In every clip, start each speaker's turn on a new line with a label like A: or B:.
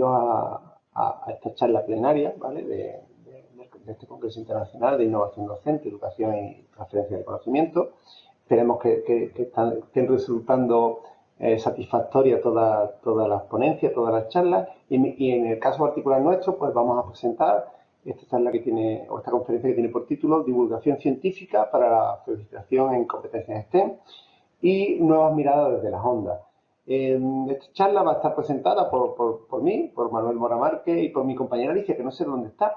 A: bienvenidos a esta charla plenaria, ¿vale? De este Congreso Internacional de Innovación Docente, Educación y Transferencia de Conocimiento. Esperemos que estén resultando satisfactorias todas las ponencias, todas las charlas. Y en el caso particular nuestro, pues vamos a presentar esta charla que tiene, o esta conferencia que tiene por título Divulgación científica para la felicitación en competencias STEM y nuevas miradas desde las ondas. Esta charla va a estar presentada por mí, por Manuel Mora Márquez y por mi compañera Alicia, que no sé dónde está,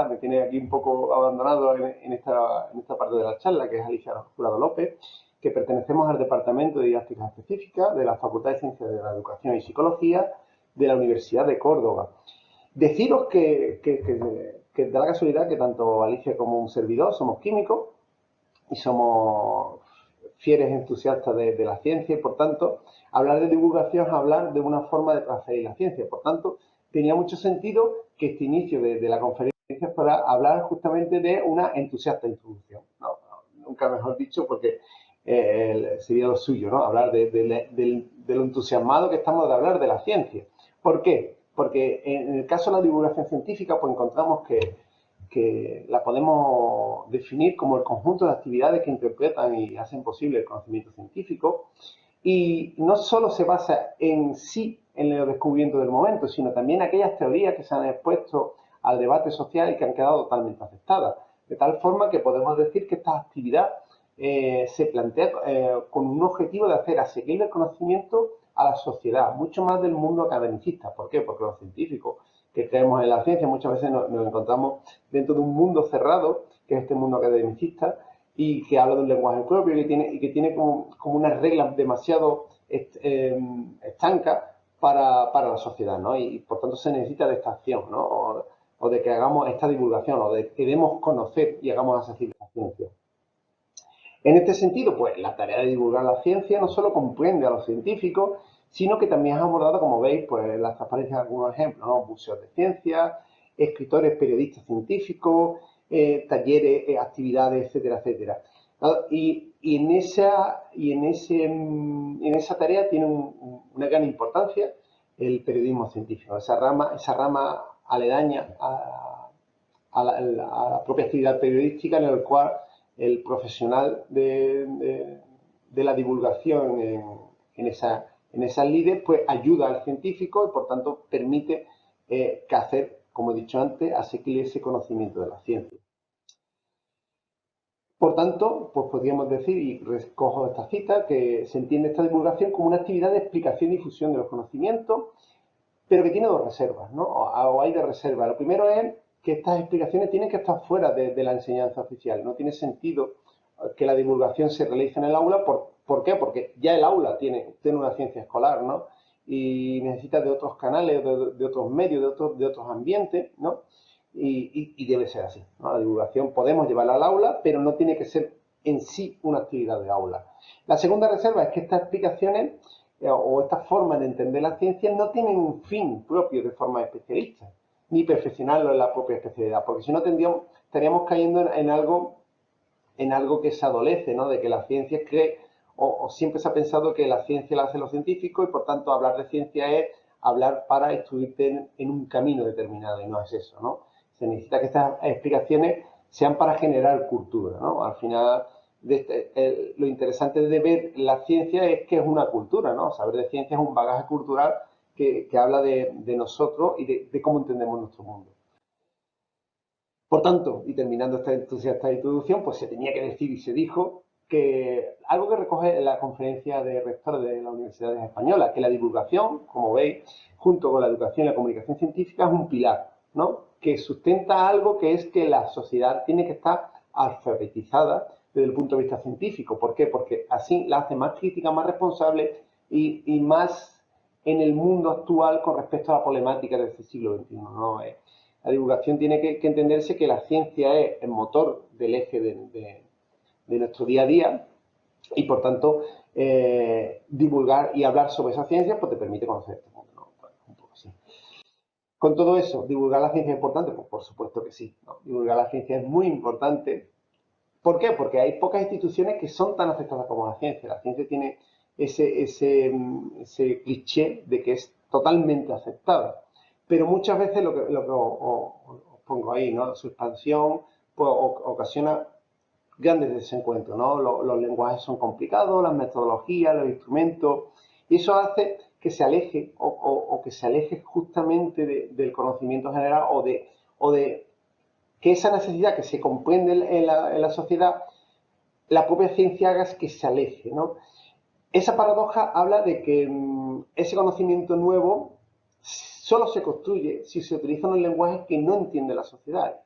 A: me tiene aquí un poco abandonado en esta parte de la charla, que es Alicia Jurado López, que pertenecemos al Departamento de Didáctica Específica de la Facultad de Ciencias de la Educación y Psicología de la Universidad de Córdoba. Deciros que da la casualidad que tanto Alicia como un servidor somos químicos y somos fieles entusiastas de la ciencia y, por tanto, hablar de divulgación es hablar de una forma de transferir la ciencia. Por tanto, tenía mucho sentido que este inicio de la conferencia fuera hablar justamente de una entusiasta introducción. No, nunca mejor dicho, porque sería lo suyo, ¿no? Hablar de lo entusiasmado que estamos de hablar de la ciencia. ¿Por qué? Porque en el caso de la divulgación científica, pues encontramos que la podemos definir como el conjunto de actividades que interpretan y hacen posible el conocimiento científico, y no solo se basa en sí en el descubrimiento del momento, sino también aquellas teorías que se han expuesto al debate social y que han quedado totalmente aceptadas, de tal forma que podemos decir que esta actividad se plantea con un objetivo de hacer asequible el conocimiento a la sociedad, mucho más del mundo academicista. ¿Por qué? Porque los científicos que creemos en la ciencia muchas veces nos encontramos dentro de un mundo cerrado, que es este mundo academicista, y que habla de un lenguaje propio y que tiene como unas reglas demasiado estancas para la sociedad, ¿no? Y por tanto se necesita de esta acción, ¿no? O de que hagamos esta divulgación, o de que demos conocer y hagamos accesible la ciencia. En este sentido, pues la tarea de divulgar la ciencia no solo comprende a los científicos, sino que también es abordada, como veis, pues la transparencia de algunos ejemplos, ¿no? Museos de ciencia, escritores, periodistas científicos, talleres, actividades, etcétera, etcétera. Y en esa tarea tiene una gran importancia el periodismo científico, esa rama aledaña a la propia actividad periodística, en el cual el profesional de la divulgación en esas lides, pues ayuda al científico y, por tanto, permite que hacer, como he dicho antes, asequible ese conocimiento de la ciencia. Por tanto, pues podríamos decir, y recojo esta cita, que se entiende esta divulgación como una actividad de explicación y difusión de los conocimientos, pero que tiene dos reservas, ¿no? O hay de reserva. Lo primero es que estas explicaciones tienen que estar fuera de la enseñanza oficial. No tiene sentido que la divulgación se realice en el aula. ¿Por qué? Porque ya el aula tiene una ciencia escolar, ¿no? Y necesita de otros canales, de otros medios, de otros ambientes, ¿no? Y debe ser así, ¿no? La divulgación podemos llevarla al aula, pero no tiene que ser en sí una actividad de aula. La segunda reserva es que estas explicaciones o estas formas de entender la ciencia no tienen un fin propio de forma especialista, ni perfeccionarlo en la propia especialidad, porque si no estaríamos cayendo en algo que se adolece, ¿no? De que la ciencia cree, o siempre se ha pensado que la ciencia la hacen los científicos y, por tanto, hablar de ciencia es hablar para instruirte en un camino determinado, y no es eso, ¿no? Se necesita que estas explicaciones sean para generar cultura, ¿no? Al final, lo interesante de ver la ciencia es que es una cultura, ¿no? Saber de ciencia es un bagaje cultural que habla de nosotros y de cómo entendemos nuestro mundo. Por tanto, y terminando esta entusiasta introducción, pues se tenía que decir y se dijo que algo que recoge la conferencia de rectores de las universidades españolas, que la divulgación, como veis, junto con la educación y la comunicación científica, es un pilar, ¿no? Que sustenta algo que es que la sociedad tiene que estar alfabetizada desde el punto de vista científico. ¿Por qué? Porque así la hace más crítica, más responsable y más en el mundo actual con respecto a la problemática de este siglo XXI, ¿no? La divulgación tiene que entenderse que la ciencia es el motor del eje de nuestro día a día y, por tanto, divulgar y hablar sobre esa ciencia pues te permite conocer este mundo, ¿no? Pues, un poco así. Con todo eso, ¿divulgar la ciencia es importante? Pues por supuesto que sí, ¿no? Divulgar la ciencia es muy importante. ¿Por qué? Porque hay pocas instituciones que son tan aceptadas como la ciencia. La ciencia tiene ese cliché de que es totalmente aceptada. pero muchas veces lo que os pongo ahí, ¿no? Su expansión pues, ocasiona grandes desencuentros, ¿no? Los lenguajes son complicados, las metodologías, los instrumentos, y eso hace que se aleje o que se aleje justamente del conocimiento general o de que esa necesidad que se comprende en la sociedad, la propia ciencia haga que se aleje, ¿no? Esa paradoja habla de que ese conocimiento nuevo solo se construye si se utiliza un lenguaje que no entiende la sociedad.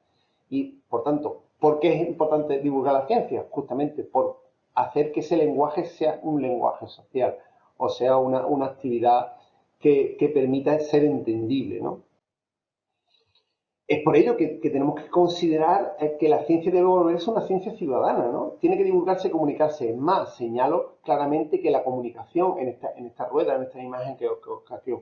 A: Y, por tanto, ¿por qué es importante divulgar la ciencia? Justamente por hacer que ese lenguaje sea un lenguaje social, o sea, una actividad que permita ser entendible, ¿no? Es por ello que tenemos que considerar que la ciencia debe volverse una ciencia ciudadana, ¿no? Tiene que divulgarse y comunicarse. Más, señalo claramente que la comunicación en esta rueda, en esta imagen que os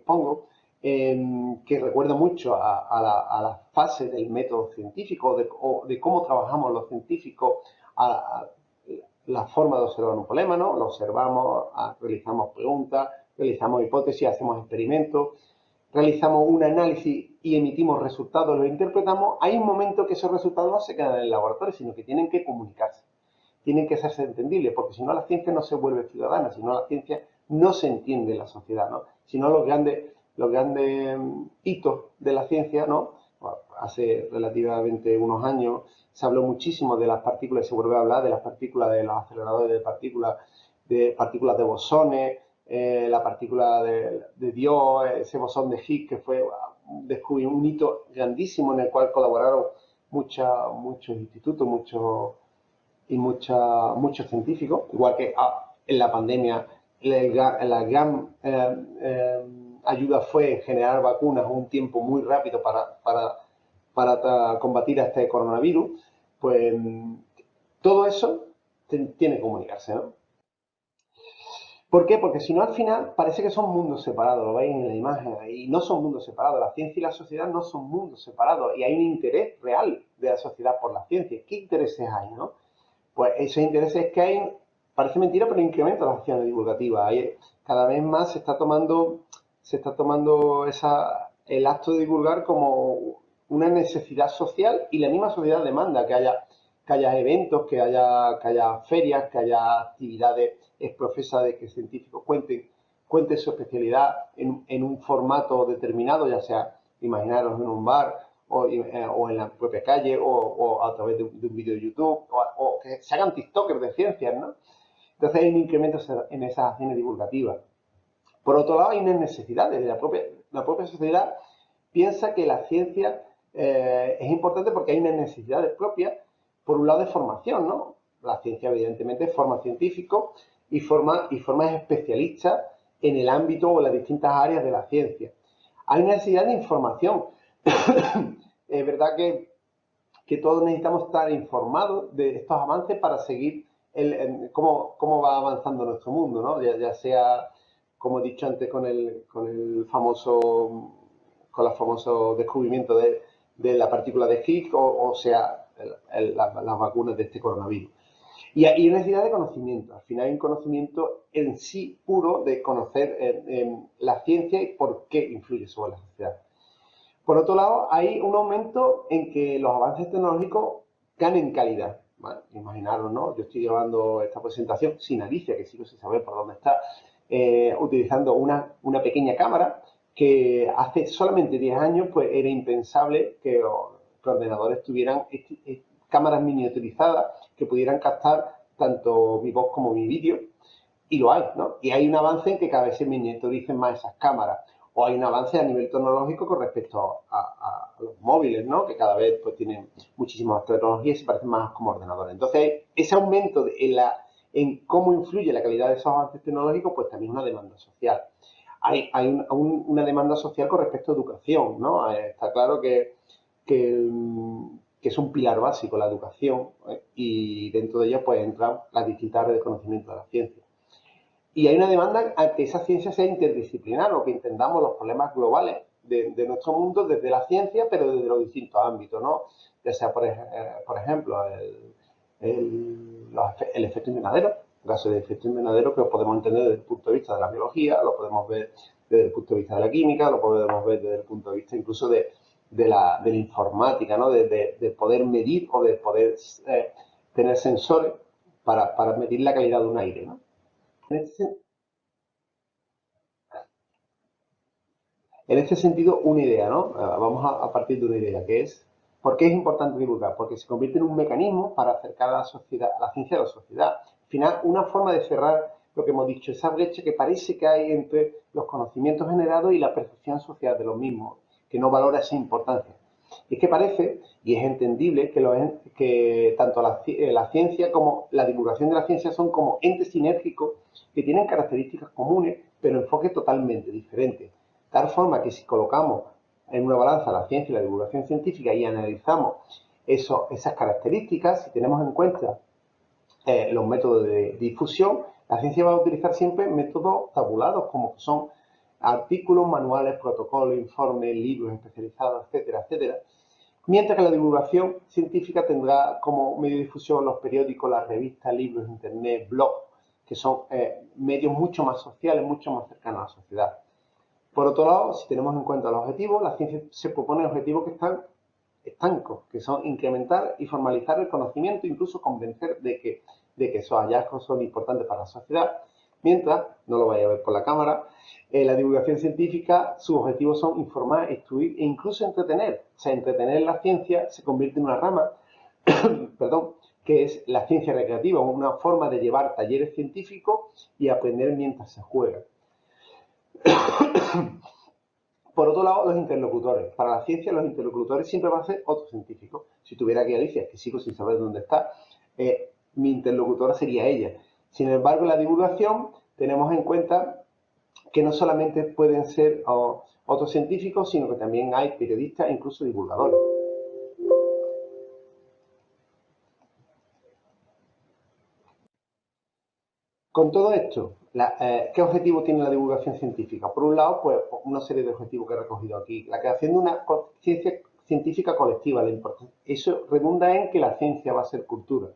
A: pongo, que recuerda mucho a la fase del método científico, o de cómo trabajamos los científicos, a la forma de observar un problema, ¿no? Lo observamos, realizamos preguntas, realizamos hipótesis, hacemos experimentos, realizamos un análisis y emitimos resultados, los interpretamos. Hay un momento que esos resultados no se quedan en el laboratorio, sino que tienen que comunicarse, tienen que hacerse entendibles, porque si no la ciencia no se vuelve ciudadana, si no la ciencia no se entiende en la sociedad, ¿no? Si no los grandes hitos de la ciencia, ¿no? Bueno, hace relativamente unos años se habló muchísimo de las partículas, se vuelve a hablar de las partículas, de los aceleradores de partículas de bosones, la partícula de Dios, ese bosón de Higgs, que fue un hito grandísimo en el cual colaboraron muchos institutos, muchos científicos, igual que en la pandemia la gran ayuda fue generar vacunas un tiempo muy rápido para combatir a este coronavirus. Pues todo eso tiene que comunicarse, ¿no? ¿Por qué? Porque si no, al final parece que son mundos separados, lo veis en la imagen, y no son mundos separados. La ciencia y la sociedad no son mundos separados, y hay un interés real de la sociedad por la ciencia. ¿Qué intereses hay, no? Pues esos intereses que hay, parece mentira, pero incrementa las acciones divulgativas. Cada vez más se está tomando el acto de divulgar como una necesidad social, y la misma sociedad demanda que haya eventos, que haya ferias, que haya actividades exprofesas de que científicos cuenten su especialidad en un formato determinado, ya sea, imaginaros, en un bar, o en la propia calle, o a través de un vídeo de YouTube, o que se hagan TikTokers de ciencias, ¿no? Entonces hay un incremento en esas acciones divulgativas. Por otro lado, hay unas necesidades. La propia sociedad piensa que la ciencia es importante porque hay unas necesidades propias, por un lado, de formación, ¿no? La ciencia, evidentemente, forma científicos y forma especialistas en el ámbito o en las distintas áreas de la ciencia. Hay necesidad de información. Es verdad que todos necesitamos estar informados de estos avances para seguir cómo va avanzando nuestro mundo, ¿no? Ya sea, como he dicho antes, con el famoso descubrimiento de la partícula de Higgs, o sea, las vacunas de este coronavirus. Y hay necesidad de conocimiento. Al final hay un conocimiento en sí puro de conocer la ciencia y por qué influye sobre la sociedad. Por otro lado, hay un aumento en que los avances tecnológicos ganen calidad. Bueno, imaginaros, ¿no? Yo estoy llevando esta presentación sin Alicia, que sigo sin saber por dónde está, utilizando una pequeña cámara que hace solamente 10 años pues era impensable que ordenadores tuvieran cámaras miniaturizadas que pudieran captar tanto mi voz como mi vídeo, y lo hay, ¿no? Y hay un avance en que cada vez se miniaturicen más esas cámaras, o hay un avance a nivel tecnológico con respecto a los móviles, ¿no? Que cada vez pues tienen muchísimas tecnologías y se parecen más como ordenadores. Entonces, ese aumento en cómo influye la calidad de esos avances tecnológicos, pues también es una demanda social. Hay una demanda social con respecto a educación, ¿no? Está claro que, que es un pilar básico la educación, y dentro de ella pues entran las distintas áreas de conocimiento de la ciencia. Y hay una demanda a que esa ciencia sea interdisciplinar, o que entendamos los problemas globales de nuestro mundo desde la ciencia, pero desde los distintos ámbitos, ¿no? Ya sea, por ejemplo, el efecto invernadero, gases de efecto invernadero, que lo podemos entender desde el punto de vista de la biología, lo podemos ver desde el punto de vista de la química, lo podemos ver desde el punto de vista incluso de la informática, ¿no? De poder medir o de poder tener sensores para medir la calidad de un aire, ¿no? En este, En este sentido, una idea, ¿no? Vamos a partir de una idea, que es, ¿por qué es importante divulgar? Porque se convierte en un mecanismo para acercar a la sociedad, a la ciencia a la sociedad. Al final, una forma de cerrar lo que hemos dicho, esa brecha que parece que hay entre los conocimientos generados y la percepción social de los mismos, que no valora esa importancia. Y es que parece, y es entendible, que tanto la ciencia como la divulgación de la ciencia son como entes sinérgicos que tienen características comunes, pero enfoques totalmente diferentes. De tal forma que si colocamos en una balanza la ciencia y la divulgación científica y analizamos esas características, si tenemos en cuenta los métodos de difusión, la ciencia va a utilizar siempre métodos tabulados, como son artículos, manuales, protocolos, informes, libros especializados, etcétera, etcétera. Mientras que la divulgación científica tendrá como medio de difusión los periódicos, las revistas, libros, internet, blogs, que son medios mucho más sociales, mucho más cercanos a la sociedad. Por otro lado, si tenemos en cuenta los objetivos, la ciencia se propone objetivos que están estancos, que son incrementar y formalizar el conocimiento, incluso convencer de que esos hallazgos son importantes para la sociedad, mientras, no lo vaya a ver por la cámara, la divulgación científica, sus objetivos son informar, instruir e incluso entretener. O sea, entretener la ciencia se convierte en una rama, perdón, que es la ciencia recreativa, una forma de llevar talleres científicos y aprender mientras se juega. Por otro lado, los interlocutores. Para la ciencia, los interlocutores siempre van a ser otros científicos. Si tuviera aquí a Alicia, que sigo sin saber dónde está, mi interlocutora sería ella. Sin embargo, en la divulgación tenemos en cuenta que no solamente pueden ser otros científicos, sino que también hay periodistas e incluso divulgadores. Con todo esto, ¿qué objetivo tiene la divulgación científica? Por un lado, pues una serie de objetivos que he recogido aquí. La creación de una conciencia científica colectiva. Eso redunda en que la ciencia va a ser cultura.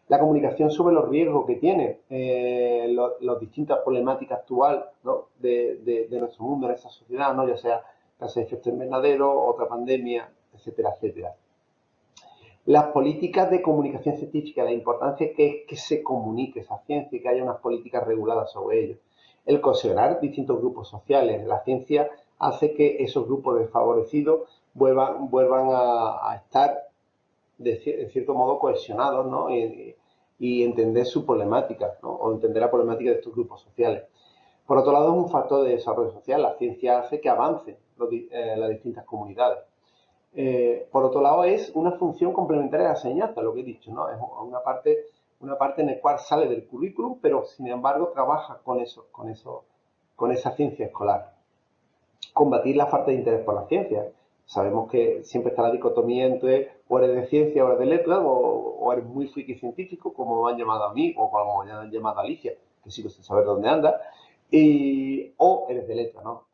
A: La comunicación sobre los riesgos que tiene, las distintas problemáticas actuales, ¿no? de nuestro mundo, en esa sociedad, ¿no? Ya sea gases de efecto invernadero, otra pandemia, etcétera, etcétera. Las políticas de comunicación científica, la importancia que es que se comunique esa ciencia y que haya unas políticas reguladas sobre ello. El cohesionar distintos grupos sociales. La ciencia hace que esos grupos desfavorecidos vuelvan a estar en cierto modo cohesionados, ¿no? Y entender su problemática, ¿no? O entender la problemática de estos grupos sociales. Por otro lado, es un factor de desarrollo social. La ciencia hace que avancen las distintas comunidades. Por otro lado, es una función complementaria de la enseñanza, lo que he dicho, ¿no? Es una parte en la cual sale del currículum, pero sin embargo trabaja con esa ciencia escolar. Combatir la falta de interés por la ciencia. Sabemos que siempre está la dicotomía entre o eres de ciencia o eres de letras, o eres muy friki científico, como me han llamado a mí, o como me han llamado a Alicia, que sigo sin saber dónde anda, o eres de letras, ¿no?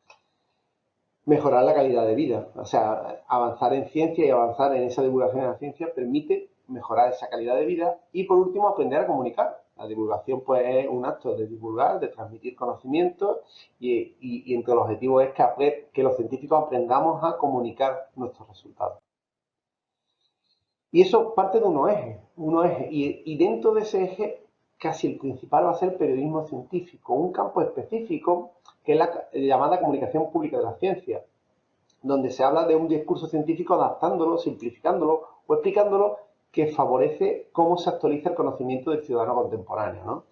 A: Mejorar la calidad de vida. O sea, avanzar en ciencia y avanzar en esa divulgación de la ciencia permite mejorar esa calidad de vida y, por último, aprender a comunicar. La divulgación, pues, es un acto de divulgar, de transmitir conocimientos y entre los objetivos es que los científicos aprendamos a comunicar nuestros resultados. Y eso parte de unos ejes. Y dentro de ese eje, casi el principal va a ser el periodismo científico, un campo específico que es la llamada comunicación pública de la ciencia, donde se habla de un discurso científico adaptándolo, simplificándolo o explicándolo que favorece cómo se actualiza el conocimiento del ciudadano contemporáneo, ¿no?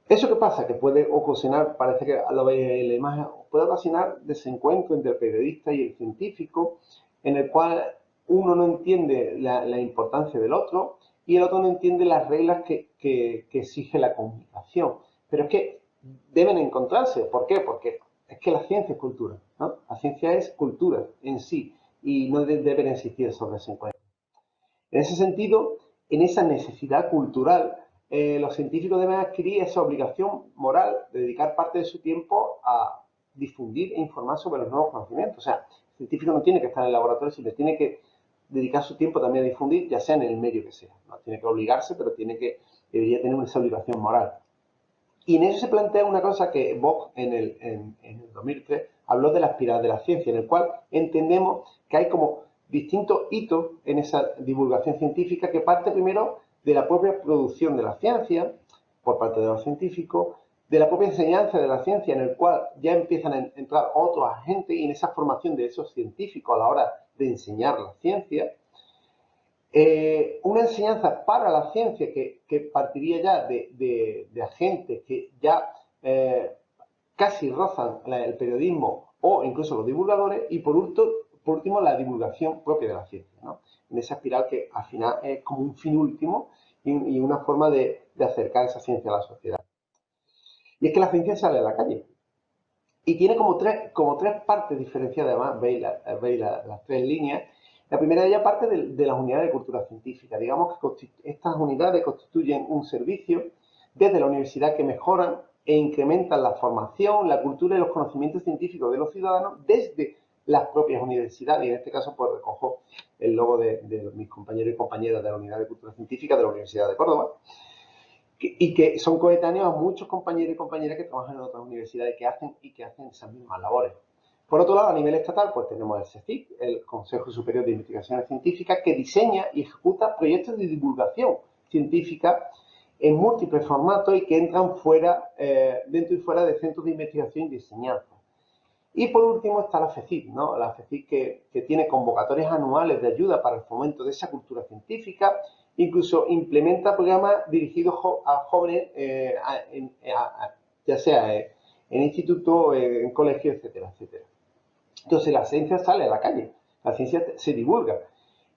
A: ¿Eso qué pasa? Que puede ocasionar, parece que lo veis en la imagen, puede ocasionar desencuentro entre el periodista y el científico, en el cual uno no entiende la importancia del otro y el otro no entiende las reglas que exige la comunicación. Pero es que deben encontrarse. ¿Por qué? Porque es que la ciencia es cultura, ¿no? La ciencia es cultura en sí y no deben existir esos desencuentros. En ese sentido, en esa necesidad cultural, los científicos deben adquirir esa obligación moral de dedicar parte de su tiempo a difundir e informar sobre los nuevos conocimientos. O sea, el científico no tiene que estar en el laboratorio, sino que tiene que dedicar su tiempo también a difundir, ya sea en el medio que sea. No tiene que obligarse, pero debería tener esa obligación moral. Y en eso se plantea una cosa que Bock en el 2003 habló de la espiral de la ciencia, en el cual entendemos que hay como distintos hitos en esa divulgación científica que parte primero de la propia producción de la ciencia por parte de los científicos, de la propia enseñanza de la ciencia, en el cual ya empiezan a entrar otros agentes y en esa formación de esos científicos a la hora de enseñar la ciencia. Una enseñanza para la ciencia que partiría ya de agentes que ya casi rozan el periodismo o incluso los divulgadores, y por último la divulgación propia de la ciencia, ¿no? En esa espiral que al final es como un fin último y una forma de acercar esa ciencia a la sociedad. Y es que la ciencia sale a la calle y tiene como tres partes diferenciadas. Además, veis las tres líneas. La primera de ellas parte de las unidades de cultura científica. Digamos que estas unidades constituyen un servicio desde la universidad que mejoran e incrementan la formación, la cultura y los conocimientos científicos de los ciudadanos desde las propias universidades. Y en este caso, pues recojo el logo de mis compañeros y compañeras de la Unidad de Cultura Científica de la Universidad de Córdoba, y que son coetáneos a muchos compañeros y compañeras que trabajan en otras universidades que hacen esas mismas labores. Por otro lado, a nivel estatal, pues tenemos el CSIC, el Consejo Superior de Investigaciones Científicas, que diseña y ejecuta proyectos de divulgación científica en múltiples formatos y que entran dentro y fuera de centros de investigación y de enseñanza. Y por último está la FECIP, ¿no? La FECIP que tiene convocatorias anuales de ayuda para el fomento de esa cultura científica, incluso implementa programas dirigidos a jóvenes, ya sea en institutos, en colegios, etcétera, etcétera. Entonces la ciencia sale a la calle, la ciencia se divulga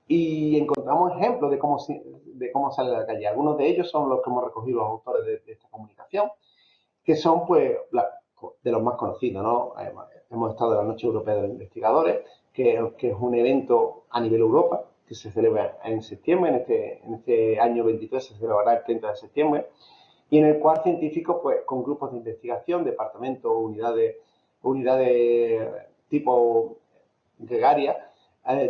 A: y encontramos ejemplos de cómo sale a la calle. Algunos de ellos son los que hemos recogido los autores de esta comunicación, que son pues de los más conocidos, ¿no? Hemos estado en la Noche Europea de los Investigadores, que es un evento a nivel Europa, que se celebra en septiembre, en este año 23 se celebrará el 30 de septiembre, y en el cual científicos, pues con grupos de investigación, departamentos, unidades tipo gregarias,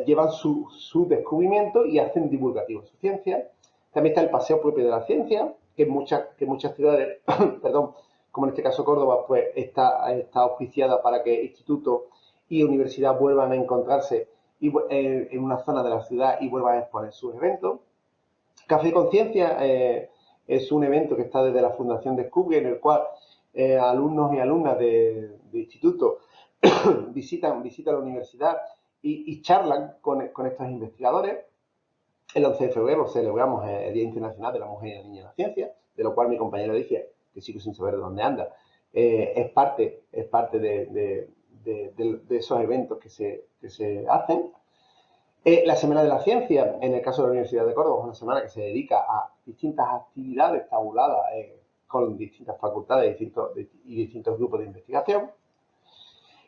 A: llevan su descubrimiento y hacen divulgativo su ciencia. También está el paseo propio de la ciencia, que muchas ciudades, perdón, como en este caso Córdoba, pues está auspiciada para que institutos y universidad vuelvan a encontrarse en una zona de la ciudad y vuelvan a exponer sus eventos. Café Conciencia es un evento que está desde la Fundación Descubre, en el cual alumnos y alumnas de institutos visitan la universidad y charlan con estos investigadores. El 11 de febrero celebramos el Día Internacional de la Mujer y la Niña en la Ciencia, de lo cual mi compañero dice, que sigo sin saber de dónde anda, es parte de esos eventos que se hacen. La Semana de la Ciencia, en el caso de la Universidad de Córdoba, es una semana que se dedica a distintas actividades tabuladas con distintas facultades y distintos grupos de investigación.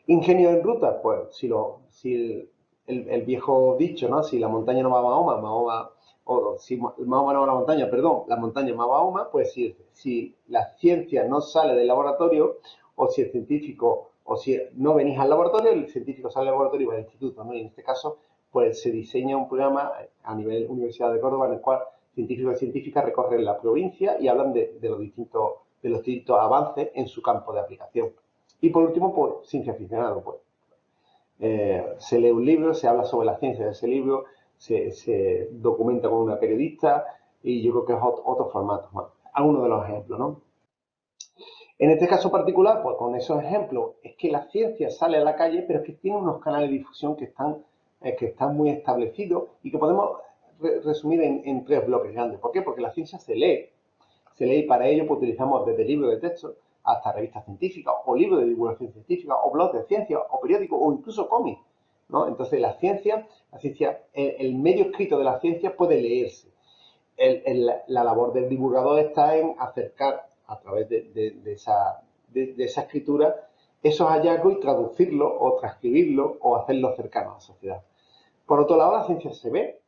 A: Ingenio en ruta, pues si el viejo dicho, ¿no? Si la montaña no va a Mahoma, o si Mahoma no va a la montaña, perdón, la montaña va a Mahoma, pues si la ciencia no sale del laboratorio, o si el científico, o si no venís al laboratorio, el científico sale al laboratorio y va al instituto, ¿no? Y en este caso, pues se diseña un programa a nivel Universidad de Córdoba en el cual científicos y científicas recorren la provincia y hablan de los distintos avances en su campo de aplicación. Y por último, pues, ciencia aficionado, pues. Se lee un libro, se habla sobre la ciencia de ese libro, se documenta con una periodista y yo creo que es otro formato más. Algunos de los ejemplos, ¿no? En este caso particular, pues con esos ejemplos, es que la ciencia sale a la calle, pero es que tiene unos canales de difusión que están muy establecidos y que podemos resumir en tres bloques grandes. ¿Por qué? Porque la ciencia se lee y para ello pues, utilizamos desde libros de texto hasta revistas científicas o libros de divulgación científica o blogs de ciencia o periódicos o incluso cómics, ¿no? Entonces la ciencia, el medio escrito de la ciencia puede leerse. La labor del divulgador está en acercar a través de esa escritura esos hallazgos y traducirlos o transcribirlos o hacerlos cercanos a la sociedad. Por otro lado, la ciencia se ve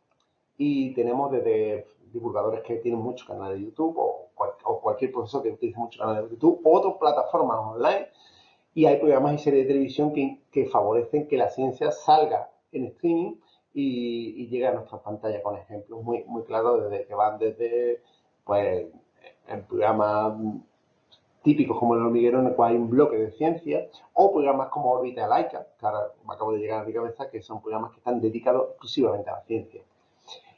A: y tenemos desde divulgadores que tienen muchos canales de YouTube o cualquier profesor que utilice muchos canales de YouTube o otras plataformas online, y hay programas y series de televisión que favorecen que la ciencia salga en streaming y llegue a nuestras pantallas con ejemplos muy claros desde que van desde pues el programa típicos como El hormiguero, en el cual hay un bloque de ciencia, o programas como Órbita Laica, que ahora me acabo de llegar a mi cabeza, que son programas que están dedicados exclusivamente a la ciencia.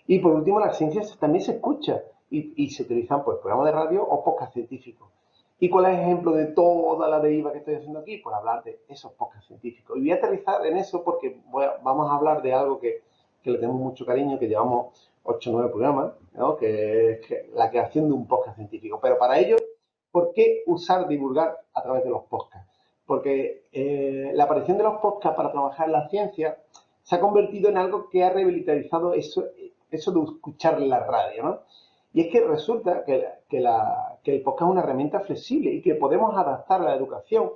A: Y por último, la ciencia también se escucha y se utilizan pues, programas de radio o podcast científicos. ¿Y cuál es el ejemplo de toda la deriva que estoy haciendo aquí? Pues hablar de esos podcasts científicos. Y voy a aterrizar en eso porque vamos a hablar de algo que le tenemos mucho cariño, que llevamos 8 o 9 programas, ¿no? Que es la creación de un podcast científico. Pero para ello, ¿por qué usar divulgar a través de los podcasts? Porque la aparición de los podcasts para trabajar en la ciencia se ha convertido en algo que ha revitalizado eso de escuchar la radio, ¿no? Y es que resulta que el podcast es una herramienta flexible y que podemos adaptar a la educación,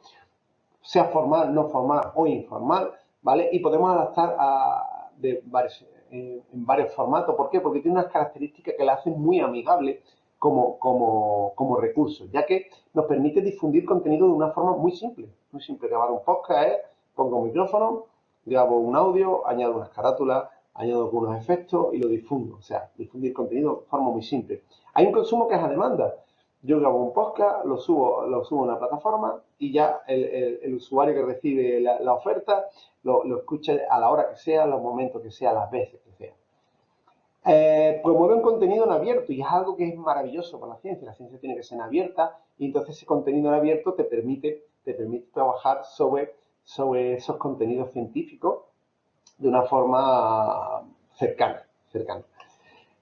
A: sea formal, no formal o informal, ¿vale? Y podemos adaptar en varios formatos. ¿Por qué? Porque tiene unas características que la hacen muy amigable como recurso, ya que nos permite difundir contenido de una forma muy simple. Muy simple. Grabar un podcast es, pongo un micrófono, grabo un audio, añado unas carátulas, añado algunos efectos y lo difundo. O sea, difundir contenido de forma muy simple. Hay un consumo que es a demanda. Yo grabo un podcast, lo subo a una plataforma y ya el usuario que recibe la oferta lo escucha a la hora que sea, a los momentos que sea, las veces que sea. Promueve un contenido en abierto y es algo que es maravilloso para la ciencia. La ciencia tiene que ser en abierta y entonces ese contenido en abierto te permite trabajar sobre esos contenidos científicos de una forma cercana.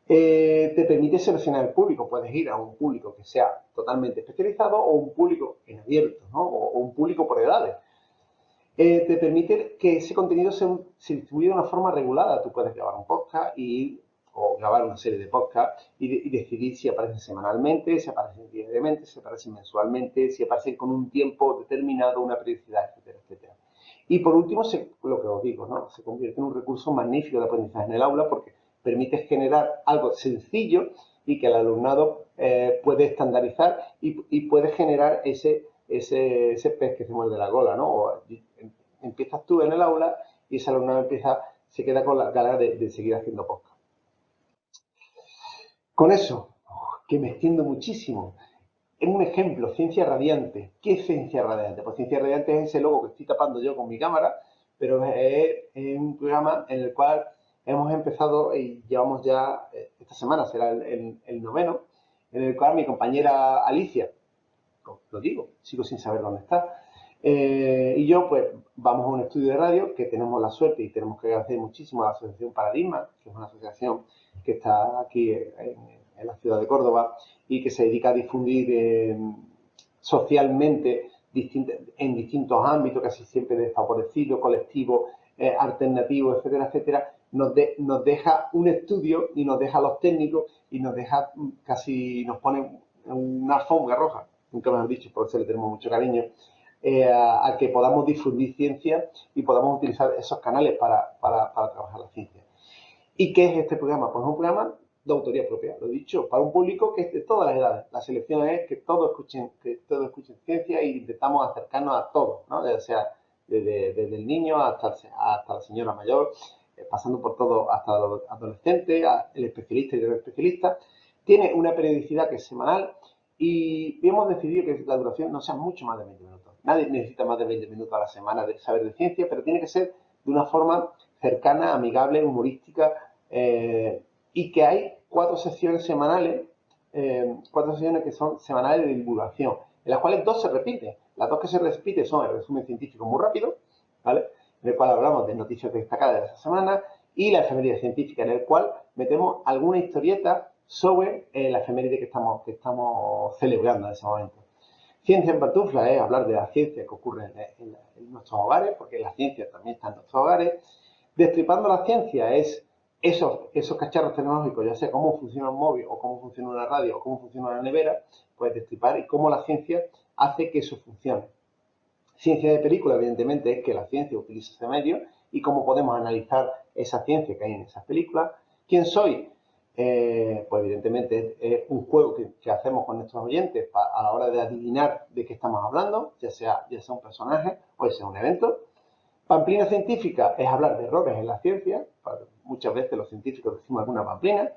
A: Te permite seleccionar el público. Puedes ir a un público que sea totalmente especializado o un público en abierto, ¿no? O un público por edades. Te permite que ese contenido se distribuya de una forma regulada. Tú puedes grabar un podcast o grabar una serie de podcasts y decidir si aparecen semanalmente, si aparecen diariamente, si aparecen mensualmente, si aparecen con un tiempo determinado, una periodicidad, etcétera, etcétera. Y por último, lo que os digo, ¿no? Se convierte en un recurso magnífico de aprendizaje en el aula porque permite generar algo sencillo y que el alumnado puede estandarizar y puede generar ese pez que se muerde la cola, ¿no? O empiezas tú en el aula y ese alumnado se queda con la ganas de seguir haciendo podcast. Con eso, que me extiendo muchísimo, en un ejemplo, ciencia radiante. ¿Qué es ciencia radiante? Pues ciencia radiante es ese logo que estoy tapando yo con mi cámara, pero es un programa en el cual hemos empezado y llevamos ya, esta semana será el noveno, en el cual mi compañera Alicia, lo digo, sigo sin saber dónde está, y yo pues vamos a un estudio de radio que tenemos la suerte y tenemos que agradecer muchísimo a la Asociación Paradigma, que es una asociación que está aquí en la ciudad de Córdoba y que se dedica a difundir socialmente en distintos ámbitos, casi siempre desfavorecidos, colectivos, alternativos, etcétera, etcétera, nos deja un estudio y nos deja a los técnicos y nos deja nos pone una alfombra roja, nunca mejor dicho, por eso le tenemos mucho cariño, a que podamos difundir ciencia y podamos utilizar esos canales para trabajar la ciencia. ¿Y qué es este programa? Pues es un programa de autoría propia, lo he dicho, para un público que es de todas las edades. La selección es que todos escuchen ciencia e intentamos acercarnos a todos, ¿no? O sea, desde el niño hasta la señora mayor, pasando por todo hasta los adolescentes, el especialista y el especialista. Tiene una periodicidad que es semanal y hemos decidido que la duración no sea mucho más de 20 minutos. Nadie necesita más de 20 minutos a la semana de saber de ciencia, pero tiene que ser de una forma cercana, amigable, humorística, y que hay 4 sesiones semanales, 4 sesiones que son semanales de divulgación, en las cuales 2 se repiten. Las 2 que se repiten son el resumen científico muy rápido, ¿vale? En el cual hablamos de noticias destacadas de esa semana, y la efeméride científica, en el cual metemos alguna historieta sobre la efeméride que estamos celebrando en ese momento. Ciencia en pantufla es hablar de la ciencia que ocurre en nuestros hogares, porque la ciencia también está en nuestros hogares. Destripando la ciencia es esos cacharros tecnológicos, ya sea cómo funciona un móvil o cómo funciona una radio o cómo funciona una nevera, pues destripar y cómo la ciencia hace que eso funcione. Ciencia de película, evidentemente, es que la ciencia utiliza ese medio y cómo podemos analizar esa ciencia que hay en esas películas. ¿Quién soy? Pues evidentemente es un juego que hacemos con nuestros oyentes a la hora de adivinar de qué estamos hablando, ya sea un personaje o sea un evento. Pamplina científica es hablar de errores en la ciencia, muchas veces los científicos decimos alguna pamplina.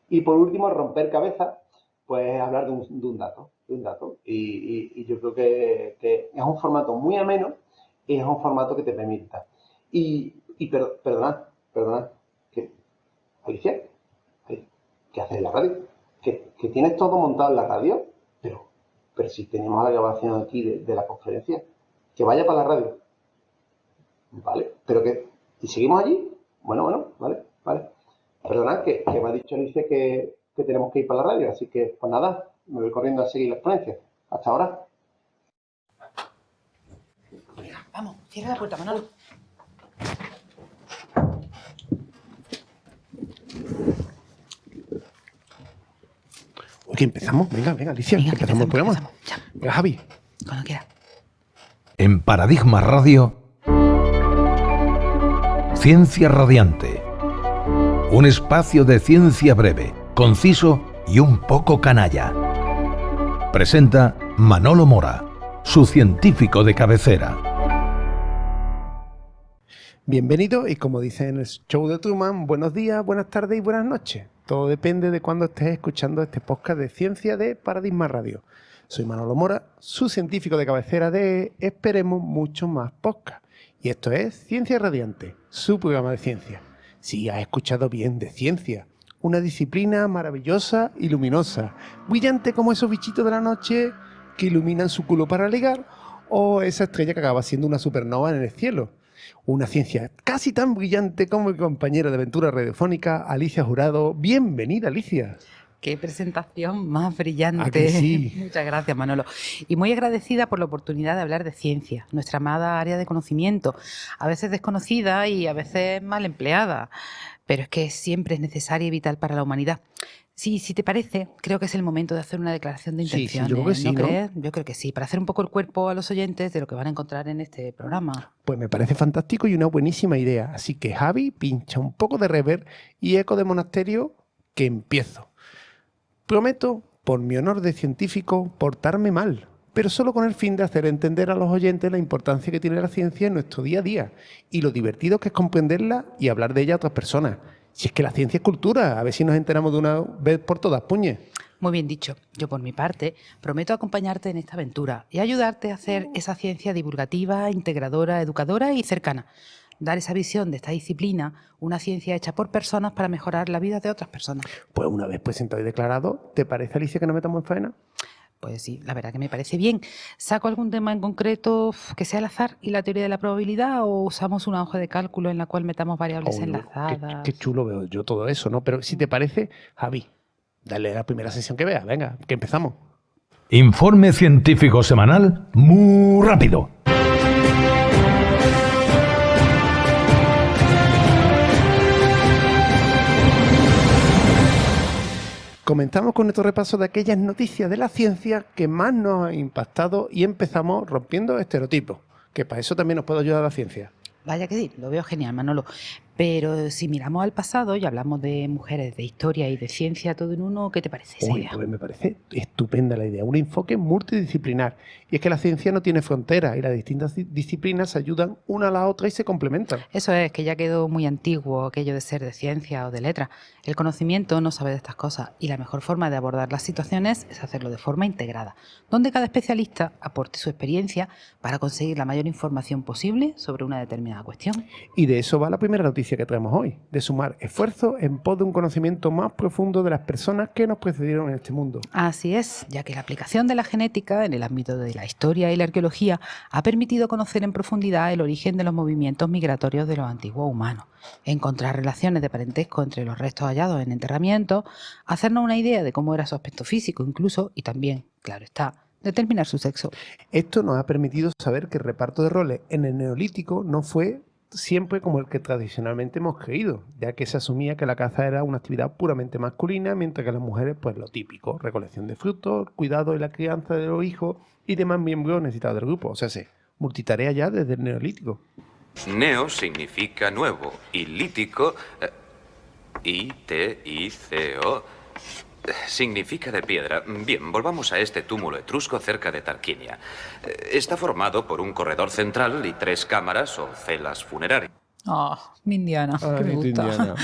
A: Y por último, romper cabezas, pues hablar de un dato, Y yo creo que es un formato muy ameno y es un formato que te permita. Perdonad, que, Alicia, ¿qué haces en la radio? Que tienes todo montado en la radio, pero si tenemos la grabación aquí de la conferencia, que vaya para la radio. ¿Vale? ¿Y seguimos allí? Bueno, vale. Perdonad, que me ha dicho Alicia que tenemos que ir para la radio, así que, pues nada, me voy corriendo a seguir la exponencia. Hasta ahora.
B: Venga, vamos, cierra la puerta, Manolo.
C: Oye, empezamos. Venga, Alicia,
B: Venga,
C: empezamos el programa. Venga, Javi.
B: Cuando quieras.
D: En Paradigma Radio, Ciencia Radiante. Un espacio de ciencia breve, conciso y un poco canalla. Presenta Manolo Mora, su científico de cabecera.
C: Bienvenido y como dice en el show de Truman, buenos días, buenas tardes y buenas noches. Todo depende de cuándo estés escuchando este podcast de ciencia de Paradigma Radio. Soy Manolo Mora, su científico de cabecera de, esperemos, muchos más podcasts. Y esto es Ciencia Radiante, su programa de ciencia. Sí, has escuchado bien, de ciencia. Una disciplina maravillosa y luminosa, brillante como esos bichitos de la noche que iluminan su culo para ligar, o esa estrella que acaba siendo una supernova en el cielo. Una ciencia casi tan brillante como mi compañera de aventura radiofónica, Alicia Jurado. Bienvenida, Alicia.
B: Qué presentación más brillante.
C: ¿A que sí?
B: Muchas gracias, Manolo. Y muy agradecida por la oportunidad de hablar de ciencia, nuestra amada área de conocimiento, a veces desconocida y a veces mal empleada, pero es que siempre es necesaria y vital para la humanidad. Sí, si te parece, creo que es el momento de hacer una declaración de intenciones.
C: Sí, yo creo que sí, ¿no?
B: ¿Crees? Yo creo que sí, para hacer un poco el cuerpo a los oyentes de lo que van a encontrar en este programa.
C: Pues me parece fantástico y una buenísima idea. Así que, Javi, pincha un poco de reverb y eco de monasterio, que empiezo. Prometo, por mi honor de científico, portarme mal, pero solo con el fin de hacer entender a los oyentes la importancia que tiene la ciencia en nuestro día a día y lo divertido que es comprenderla y hablar de ella a otras personas. Si es que la ciencia es cultura, a ver si nos enteramos de una vez por todas, puñe.
B: Muy bien dicho. Yo, por mi parte, prometo acompañarte en esta aventura y ayudarte a hacer esa ciencia divulgativa, integradora, educadora y cercana. Dar esa visión de esta disciplina, una ciencia hecha por personas para mejorar la vida de otras personas.
C: Pues una vez presentado y declarado, ¿te parece, Alicia, que nos metamos en faena?
B: Pues sí, la verdad que me parece bien. ¿Saco algún tema en concreto que sea al azar y la teoría de la probabilidad o usamos una hoja de cálculo en la cual metamos variables enlazadas?
C: Qué chulo veo yo todo eso, ¿no? Pero si te parece, Javi, dale a la primera sesión que veas. Venga, que empezamos.
D: Informe científico semanal muy rápido.
C: Comenzamos con nuestro repaso de aquellas noticias de la ciencia que más nos han impactado y empezamos rompiendo estereotipos, que para eso también nos puede ayudar la ciencia.
B: Vaya que sí, lo veo genial, Manolo. Pero si miramos al pasado y hablamos de mujeres, de historia y de ciencia todo en uno, ¿qué te parece esa idea?
C: Pues me parece estupenda la idea, un enfoque multidisciplinar. Y es que la ciencia no tiene fronteras y las distintas disciplinas se ayudan una a la otra y se complementan.
B: Eso es, que ya quedó muy antiguo aquello de ser de ciencia o de letra. El conocimiento no sabe de estas cosas y la mejor forma de abordar las situaciones es hacerlo de forma integrada, donde cada especialista aporte su experiencia para conseguir la mayor información posible sobre una determinada cuestión.
C: Y de eso va la primera noticia que traemos hoy, de sumar esfuerzos en pos de un conocimiento más profundo de las personas que nos precedieron en este mundo.
B: Así es, ya que la aplicación de la genética en el ámbito de la historia y la arqueología ha permitido conocer en profundidad el origen de los movimientos migratorios de los antiguos humanos, encontrar relaciones de parentesco entre los restos hallados en enterramientos, hacernos una idea de cómo era su aspecto físico incluso y también, claro está, determinar su sexo.
C: Esto nos ha permitido saber que el reparto de roles en el Neolítico no fue siempre como el que tradicionalmente hemos creído, ya que se asumía que la caza era una actividad puramente masculina, mientras que las mujeres, pues lo típico, recolección de frutos, cuidado y la crianza de los hijos y demás miembros necesitados del grupo. O sea, multitarea ya desde el Neolítico.
E: Neo significa nuevo y lítico, I-T-I-C-O, significa de piedra. Bien, volvamos a este túmulo etrusco cerca de Tarquinia. Está formado por un corredor central y 3 cámaras o celas funerarias.
B: Mi Indiana,
C: Ah,
B: que me
C: ni tu
B: gusta.
C: Indiana.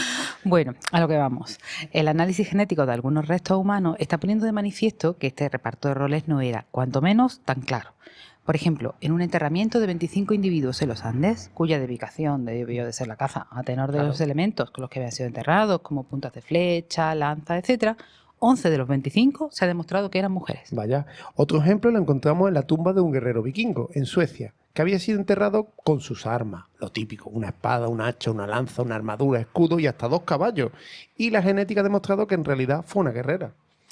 B: Bueno, a lo que vamos. El análisis genético de algunos restos humanos está poniendo de manifiesto que este reparto de roles no era, cuanto menos, tan claro. Por ejemplo, en un enterramiento de 25 individuos en los Andes, cuya dedicación debió de ser la caza a tenor de los elementos con los que habían sido enterrados, como puntas de flecha, lanza, etc., 11 de los 25 se ha demostrado que eran mujeres.
C: Vaya. Otro ejemplo lo encontramos en la tumba de un guerrero vikingo, en Suecia, que había sido enterrado con sus armas, lo típico, una espada, un hacha, una lanza, una armadura, escudo y hasta 2 caballos. Y la genética ha demostrado que en realidad fue una guerrera.